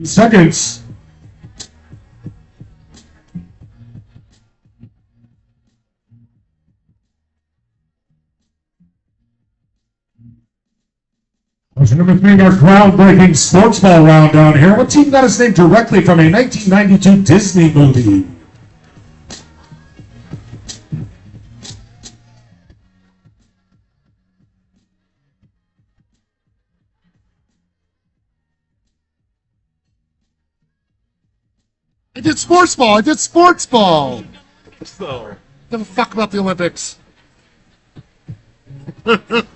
Seconds. Question number 3, our groundbreaking sports ball round down here. What team got its name directly from a 1992 Disney movie? I did sports ball. I did sports ball. So, Give a fuck about the Olympics. Problem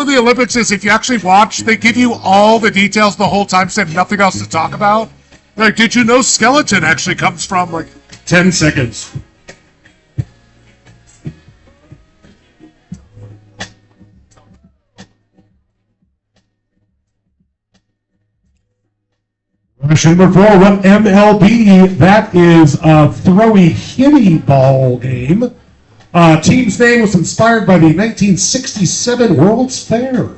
with the Olympics is if you actually watch, they give you all the details the whole time, so they have nothing else to talk about. Like, did you know skeleton actually comes from, like... 10 seconds. Question number 4, what MLB? That is a throwy hitty ball game. Team's name was inspired by the 1967 World's Fair.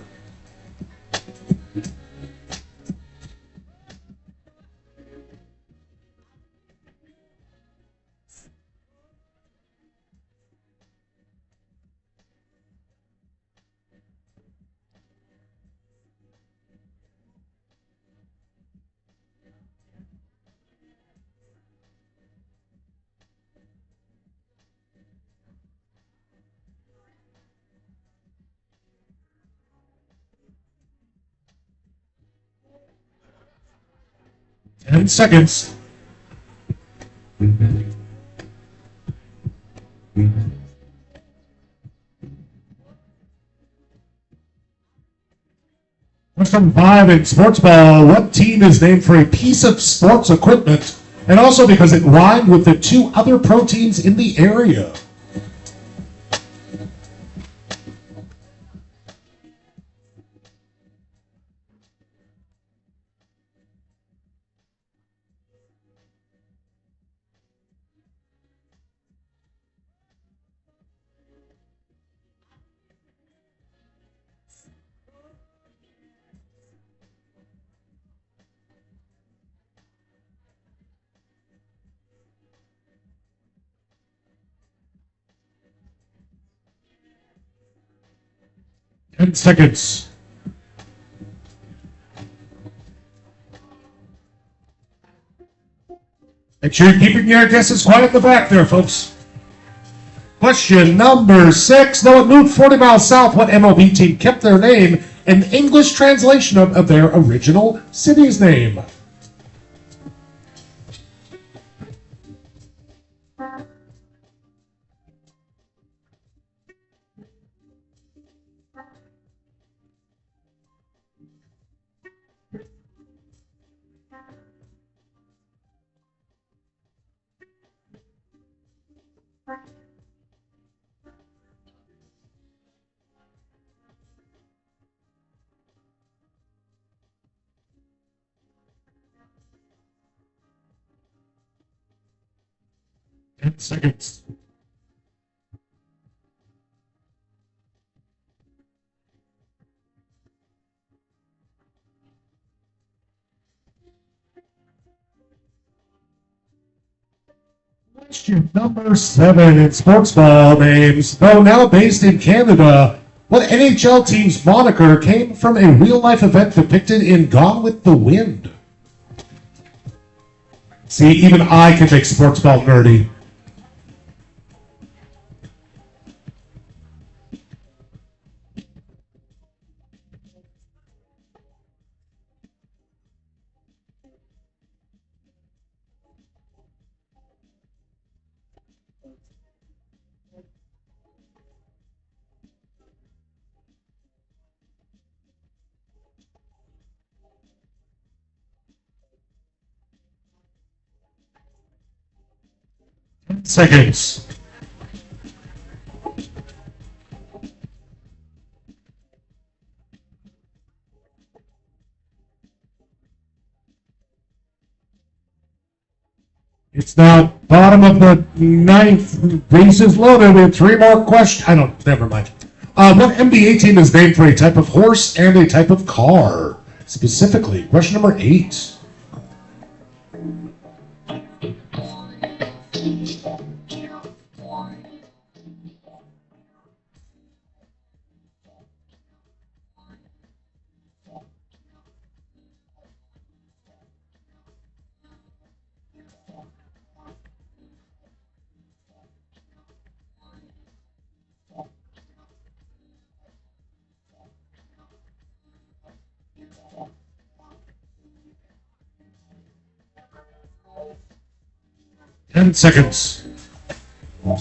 Ten seconds. Question 5 in sports ball. What team is named for a piece of sports equipment, and also because it rhymed with the 2 other pro teams in the area? Ten seconds. Make sure you're keeping your guesses quiet in the back there, folks. Question number 6. Though it moved 40 miles south, what MLB team kept their name in English translation of their original city's name? Seconds. Question number 7 in sports ball names. Though now based in Canada, what NHL team's moniker came from a real-life event depicted in Gone with the Wind? See, even I can make sports ball nerdy. Seconds. It's now bottom of the 9th. Bases loaded. We have 3 more questions. Never mind. What NBA team is named for a type of horse and a type of car? Specifically, question number 8. Ten seconds. This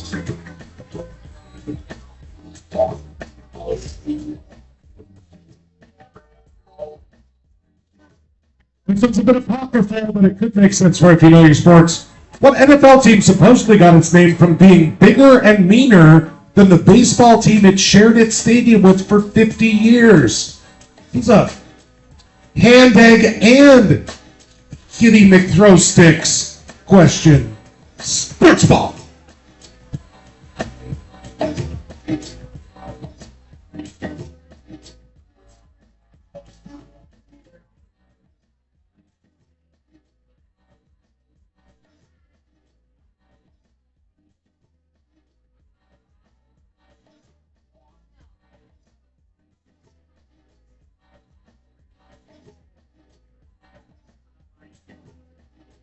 one's a bit apocryphal, but it could make sense for if you know your sports. What NFL team supposedly got its name from being bigger and meaner than the baseball team it shared its stadium with for 50 years? He's a hand egg and Kitty McThrow sticks question. Sports ball.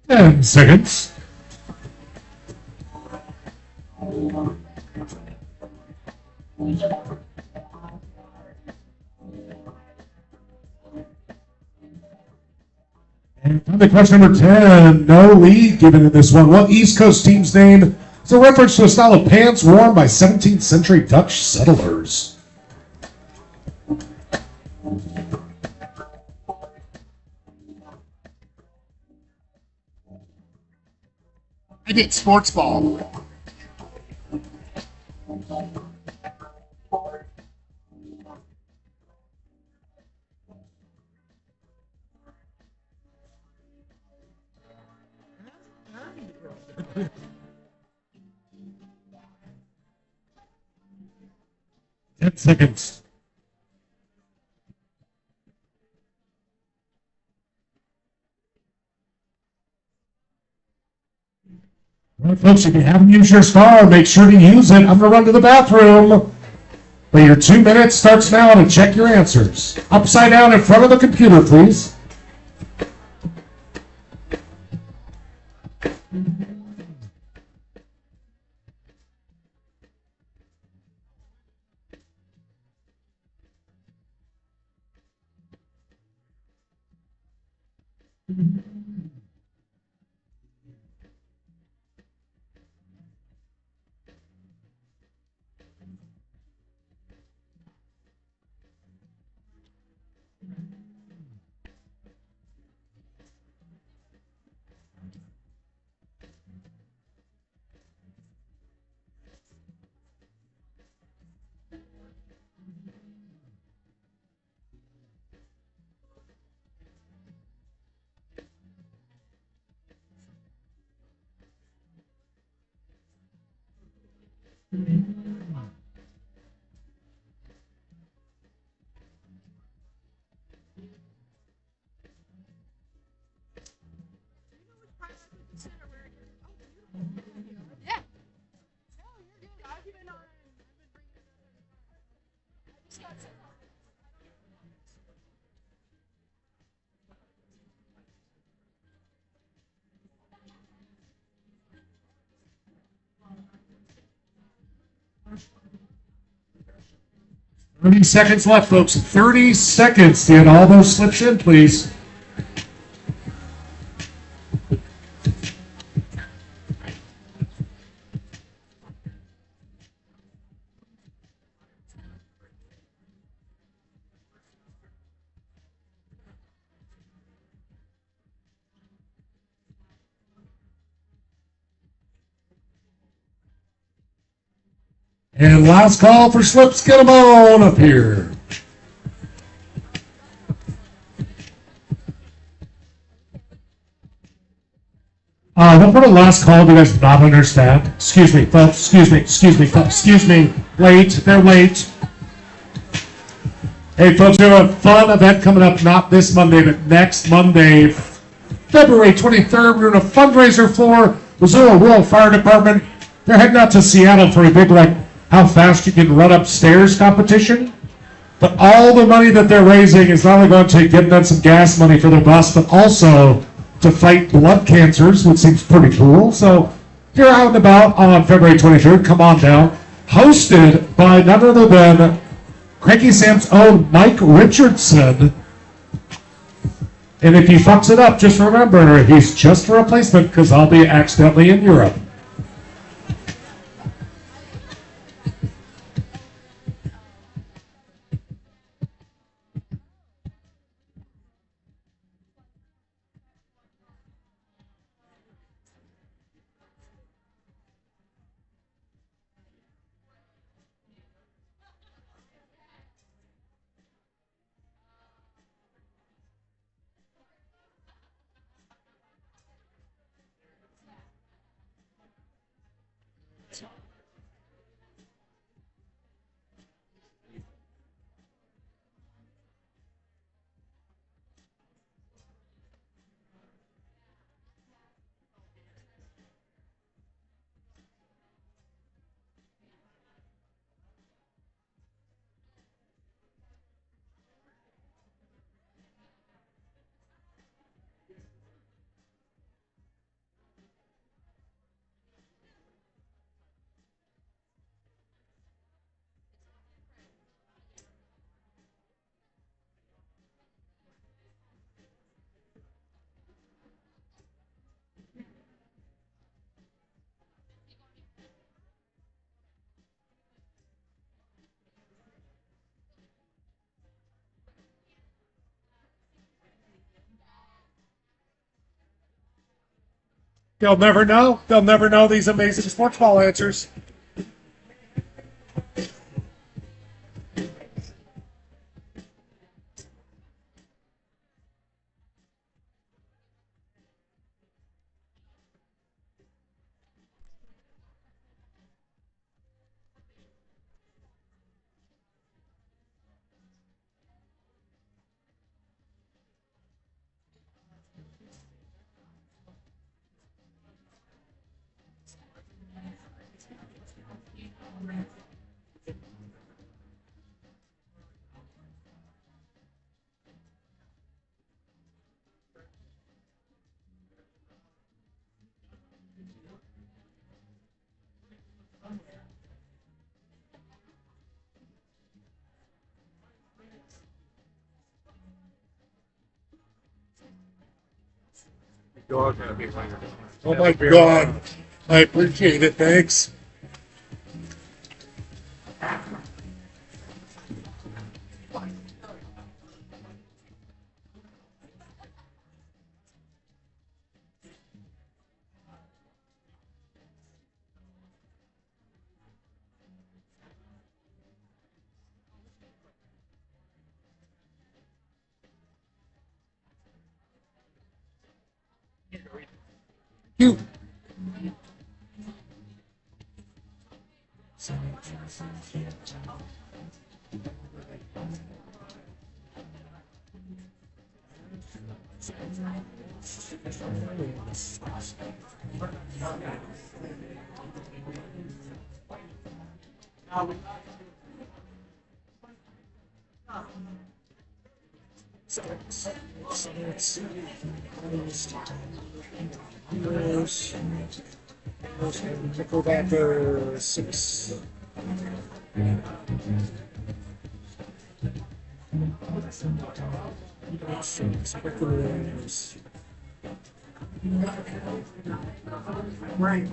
And seconds. And finally, question number 10. No lead given in this one. What East Coast team's name is a reference to a style of pants worn by 17th century Dutch settlers? I did sports ball. Ten seconds. All right, folks, if you haven't used your star, make sure to use it. I'm going to run to the bathroom. But your 2 minutes starts now to check your answers. Upside down in front of the computer, please. Thirty seconds left, folks. 30 seconds to get all those slips in, please. And last call for slips. Get them on up here. What part of last call do you guys not understand? Excuse me, folks. Excuse me. Late. They're late. Hey, folks, we have a fun event coming up, not this Monday, but next Monday, February 23rd. We're doing a fundraiser for Missoula Rural Fire Department. They're heading out to Seattle for a big, how fast you can run upstairs competition. But all the money that they're raising is not only going to get them some gas money for their bus, but also to fight blood cancers, which seems pretty cool. So if you're out and about on February 23rd, come on down. Hosted by none other than Cranky Sam's own Mike Richardson. And if he fucks it up, just remember, he's just a replacement because I'll be accidentally in Europe. They'll never know. They'll never know these amazing sports ball answers. Oh my God. I appreciate it. Thanks. Nickelbacker 6. Right.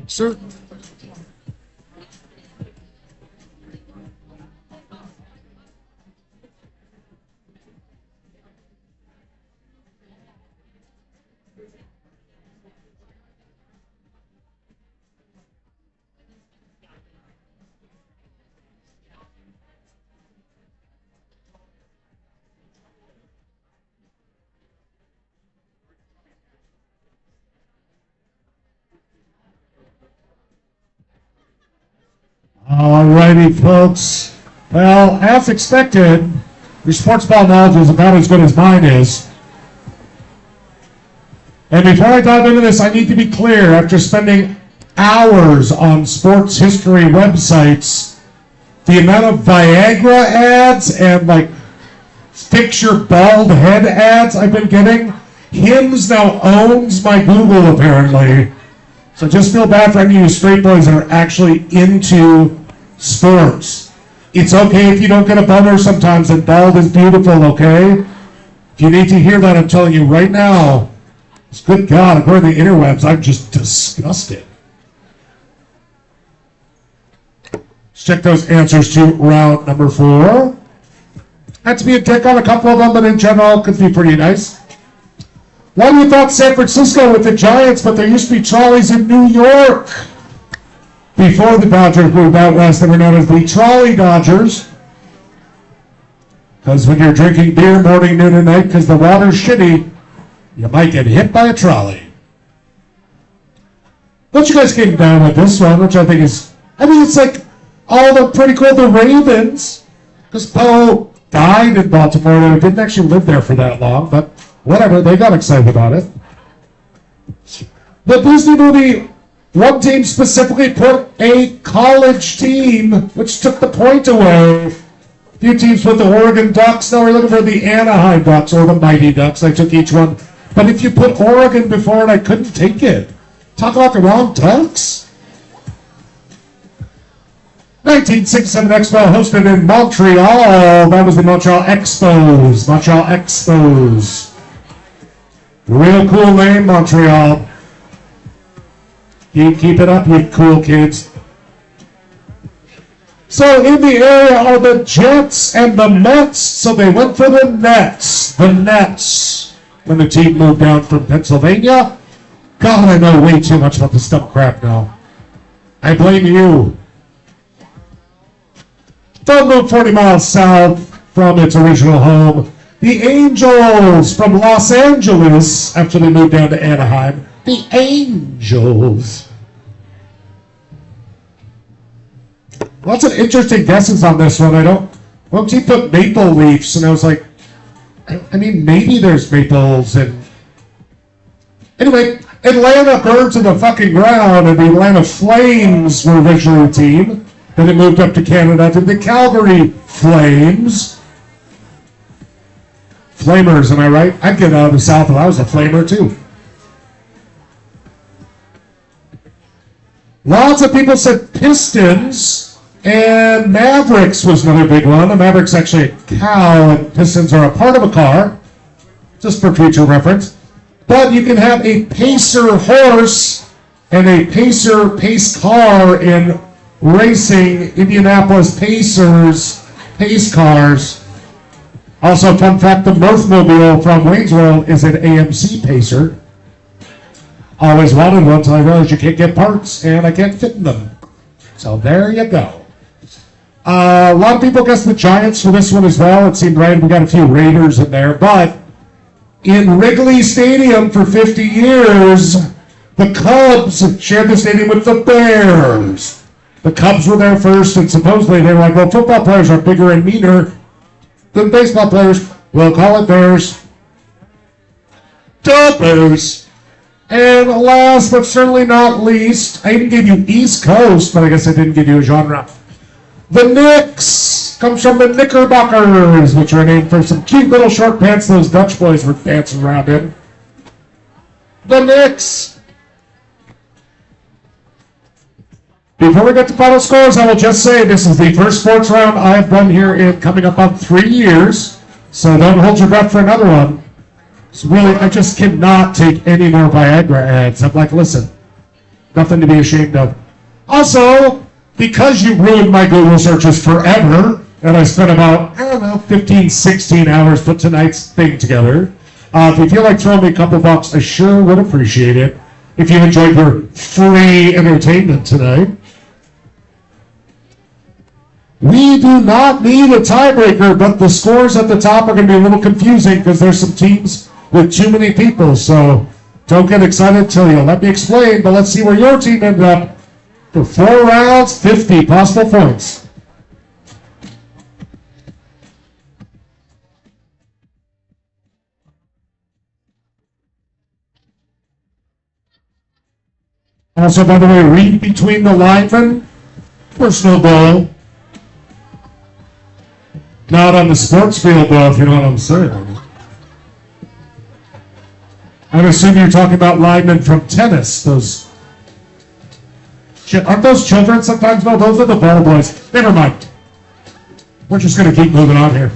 Sir. Alrighty, folks. Well, as expected, your sports ball knowledge is about as good as mine is. And before I dive into this, I need to be clear. After spending hours on sports history websites, the amount of Viagra ads and like fix your bald head ads I've been getting, Hims now owns my Google apparently. So just feel bad for any of you straight boys that are actually into sports. It's okay if you don't get a boner sometimes, and bald is beautiful, okay? If you need to hear that, I'm telling you right now, good God, according to the interwebs, I'm just disgusted. Let's check those answers to round number 4. Had to be a dick on a couple of them, but in general, could be pretty nice. Why do you thought San Francisco with the Giants, but there used to be trolleys in New York? Before the Dodgers moved out west, they were known as the Trolley Dodgers. Because when you're drinking beer morning, noon, and night because the water's shitty, you might get hit by a trolley. But you guys came down with this one, which I think is, it's like all the pretty cool. The Ravens, because Poe died in Baltimore and didn't actually live there for that long, but whatever, they got excited about it. The Disney movie, one team specifically put a college team, which took the point away. A few teams put the Oregon Ducks. Now we're looking for the Anaheim Ducks or the Mighty Ducks. I took each one. But if you put Oregon before it, I couldn't take it. Talk about the wrong Ducks. 1967 Expo hosted in Montreal. That was the Montreal Expos. Montreal Expos. Real cool name, Montreal. Keep it up, you cool kids. So in the area are the Jets and the Mets, so they went for the Nets. The Nets. When the team moved down from Pennsylvania. God, I know way too much about the stump crap now. I blame you. Don't move 40 miles south from its original home. The Angels from Los Angeles, after they moved down to Anaheim. The Angels. Lots of interesting guesses on this one. One team put Maple Leafs, and I was like, maybe there's maples. And anyway, Atlanta burned to the fucking ground, and the Atlanta Flames were originally a team. Then it moved up to Canada to the Calgary Flames. Flamers, am I right? I'd get out of the South if I was a Flamer too. Lots of people said Pistons, and Mavericks was another big one. The Mavericks actually a cow, and Pistons are a part of a car, just for future reference. But you can have a Pacer horse and a Pacer pace car in racing. Indianapolis Pacers pace cars. Also, fun fact, the Mirthmobile from Wayne's World is an AMC Pacer. Always wanted one until I realized you can't get parts, and I can't fit in them. So there you go. A lot of people guessed the Giants for this one as well. It seemed right. We got a few Raiders in there. But in Wrigley Stadium for 50 years, the Cubs shared the stadium with the Bears. The Cubs were there first, and supposedly they were like, well, football players are bigger and meaner than baseball players. We'll call it Bears. The Bears. And last but certainly not least, I didn't give you East Coast, but I guess I didn't give you a genre. The Knicks comes from the Knickerbockers, which are named for some cute little short pants those Dutch boys were dancing around in. The Knicks. Before we get to final scores, I will just say this is the first sports round I've done here in coming up on 3 years, so don't hold your breath for another one. So really, I just cannot take any more Viagra ads. I'm like, listen, nothing to be ashamed of. Also, because you ruined my Google searches forever, and I spent about, 15, 16 hours put tonight's thing together, if you feel like throwing me a couple bucks, I sure would appreciate it. If you enjoyed your free entertainment tonight. We do not need a tiebreaker, but the scores at the top are going to be a little confusing because there's some teams with too many people, so don't get excited till you let me explain, but let's see where your team ended up For 4 rounds, 50 possible points. Also, by the way, read between the linemen. Personal goal. Not on the sports field, though, if you know what I'm saying. I'm assuming you're talking about linemen from tennis. Those aren't those children sometimes? No, those are the ball boys. Never mind. We're just going to keep moving on here.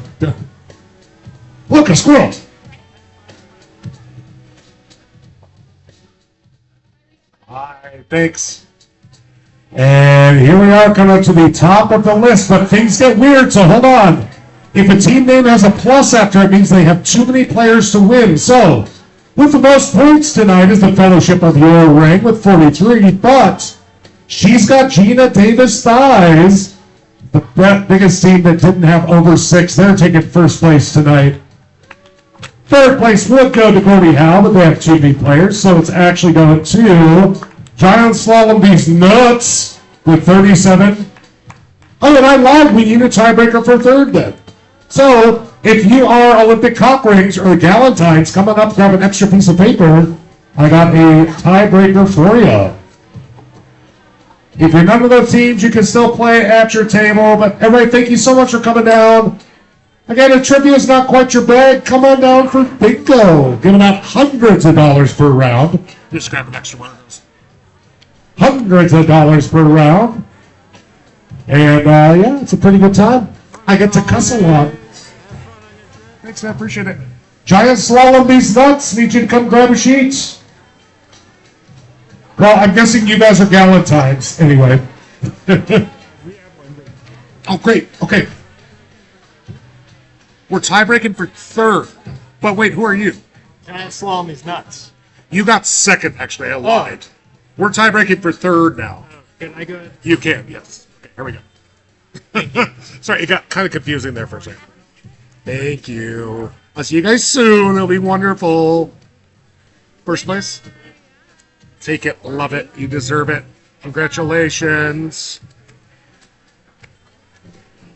Look, a squirrel. Hi, thanks. And here we are coming to the top of the list, but things get weird, so hold on. If a team name has a plus after it, means they have too many players to win. So, with the most points tonight is the Fellowship of Your Ring with 43, but she's got Gina Davis Thighs, the biggest team that didn't have over 6. They're taking first place tonight. Third place would go to Gordy Howe, but they have too many players, so it's actually going to Giant Slalom Beast Nuts with 37. Oh, and I lied. We need a tiebreaker for third then. So, if you are Olympic cock rings or Galentines, coming up, grab an extra piece of paper. I got a tiebreaker for you. If you're none of those teams, you can still play at your table. But everybody, thank you so much for coming down. Again, if trivia is not quite your bag, come on down for bingo. Giving out hundreds of dollars per round. Just grab an extra one of those. Hundreds of dollars per round. And yeah, it's a pretty good time. I get to cuss a lot. Thanks, man. Appreciate it. Giant Slalom Beast Nuts. Need you to come grab a sheet. Well, I'm guessing you guys are Galentines anyway. Oh, great. Okay. We're tie-breaking for third. But wait, who are you? Giant Slalom is nuts. You got second, actually. I lied. We're tie-breaking for third now. Can I go ahead? You can, yes. Okay, here we go. Sorry, it got kind of confusing there for a second. Thank you. I'll see you guys soon. It'll be wonderful. First place. Take it. Love it. You deserve it. Congratulations.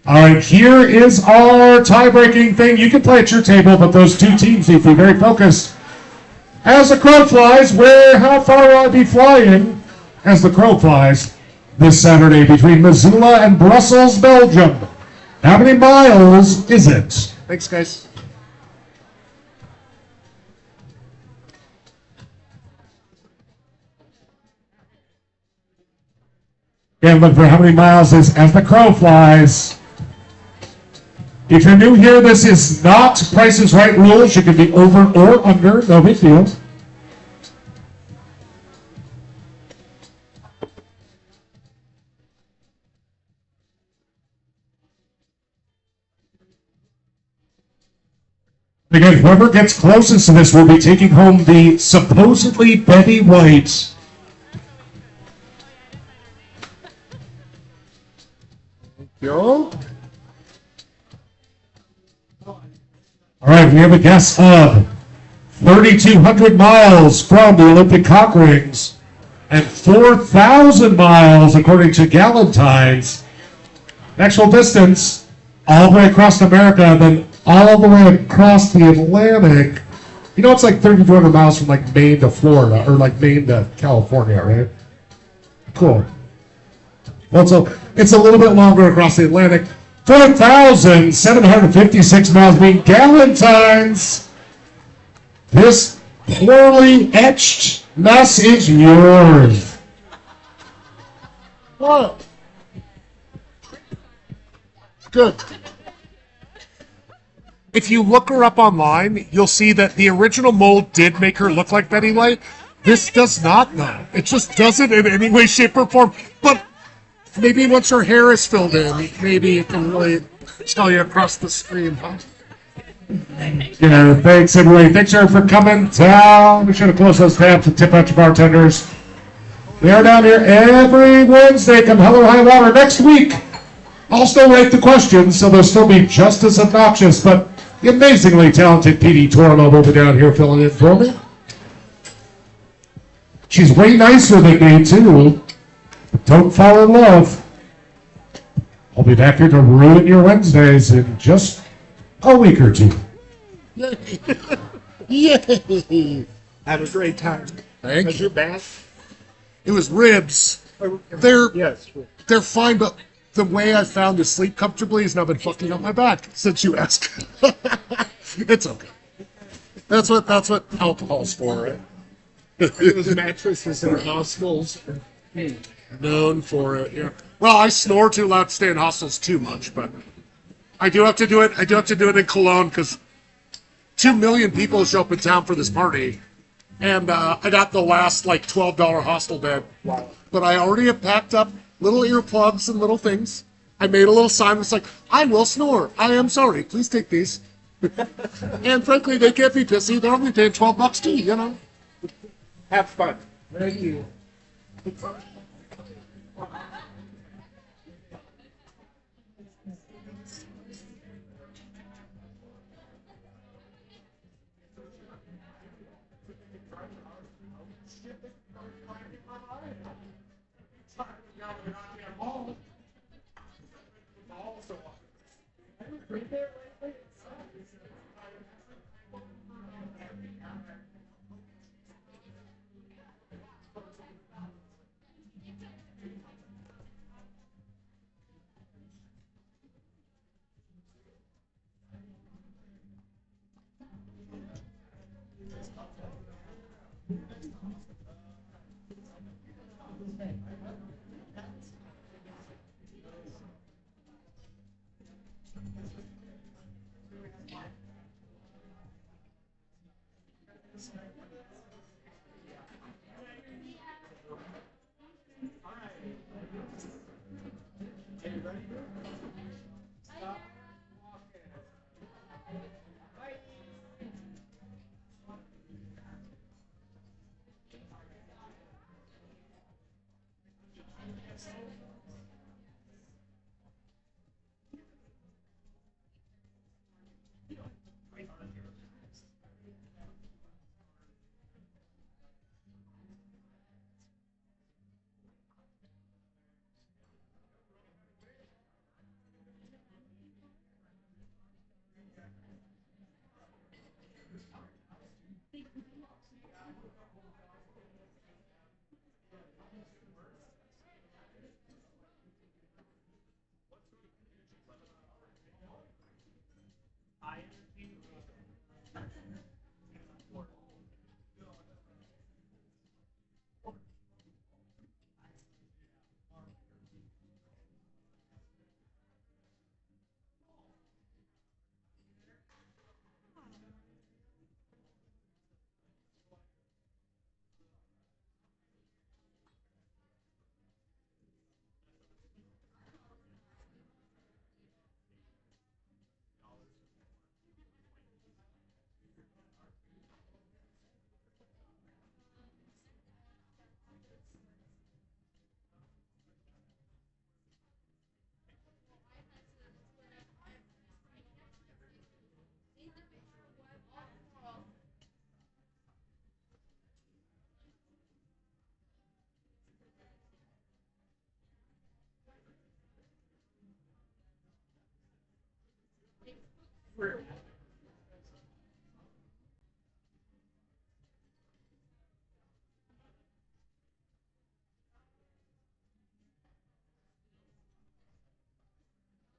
All right, here is our tie-breaking thing. You can play at your table, but those two teams need to be very focused. As the crow flies, how far will I be flying as the crow flies this Saturday between Missoula and Brussels, Belgium? How many miles is it? Thanks, guys. And look for how many miles is as the crow flies. If you're new here, this is not Price is Right rules. You can be over or under, no big deal. Again, whoever gets closest to this will be taking home the supposedly Betty White. Yo. All right, we have a guess of 3,200 miles from the Olympic cock rings and 4,000 miles, according to Galentine's. Actual distance, all the way across America, then all the way across the Atlantic. You know, it's like 3,200 miles from like Maine to Florida, or like Maine to California, right? Cool. Well, so it's a little bit longer across the Atlantic. 4,756 miles mean Galentine's. This poorly etched mess is yours. What? Good. If you look her up online, you'll see that the original mold did make her look like Betty White. This does not, though. It just doesn't in any way, shape, or form. But maybe once her hair is filled in, maybe it can really tell you across the screen, huh? Yeah, thanks everybody. Thanks everyone for coming down. Be sure to close those tabs and tip out your bartenders. We are down here every Wednesday. Come hell or high water. Next week, I'll still rate the questions, so they'll still be just as obnoxious, but the amazingly talented PD Torlo will be down here filling in for me. She's way nicer than me, too. Don't fall in love. I'll be back here to ruin your Wednesdays in just a week or two. Yay! Have a great time. Thank Has you. your back? It was ribs. They're Yes. they're fine, but the way I found to sleep comfortably is now been fucking up my back since you asked. It's okay. That's what alcohol's for, right? Those mattresses in hostels. Known for it, yeah. Well, I snore too loud to stay in hostels too much, but I do have to do it. I do have to do it in Cologne because 2 million people show up in town for this party, and I got the last like $12 hostel bed. Wow. But I already have packed up little earplugs and little things. I made a little sign that's like, "I will snore. I am sorry. Please take these." And frankly, they can't be pissy. They're only paying $12 too, you know. Have fun. Thank you.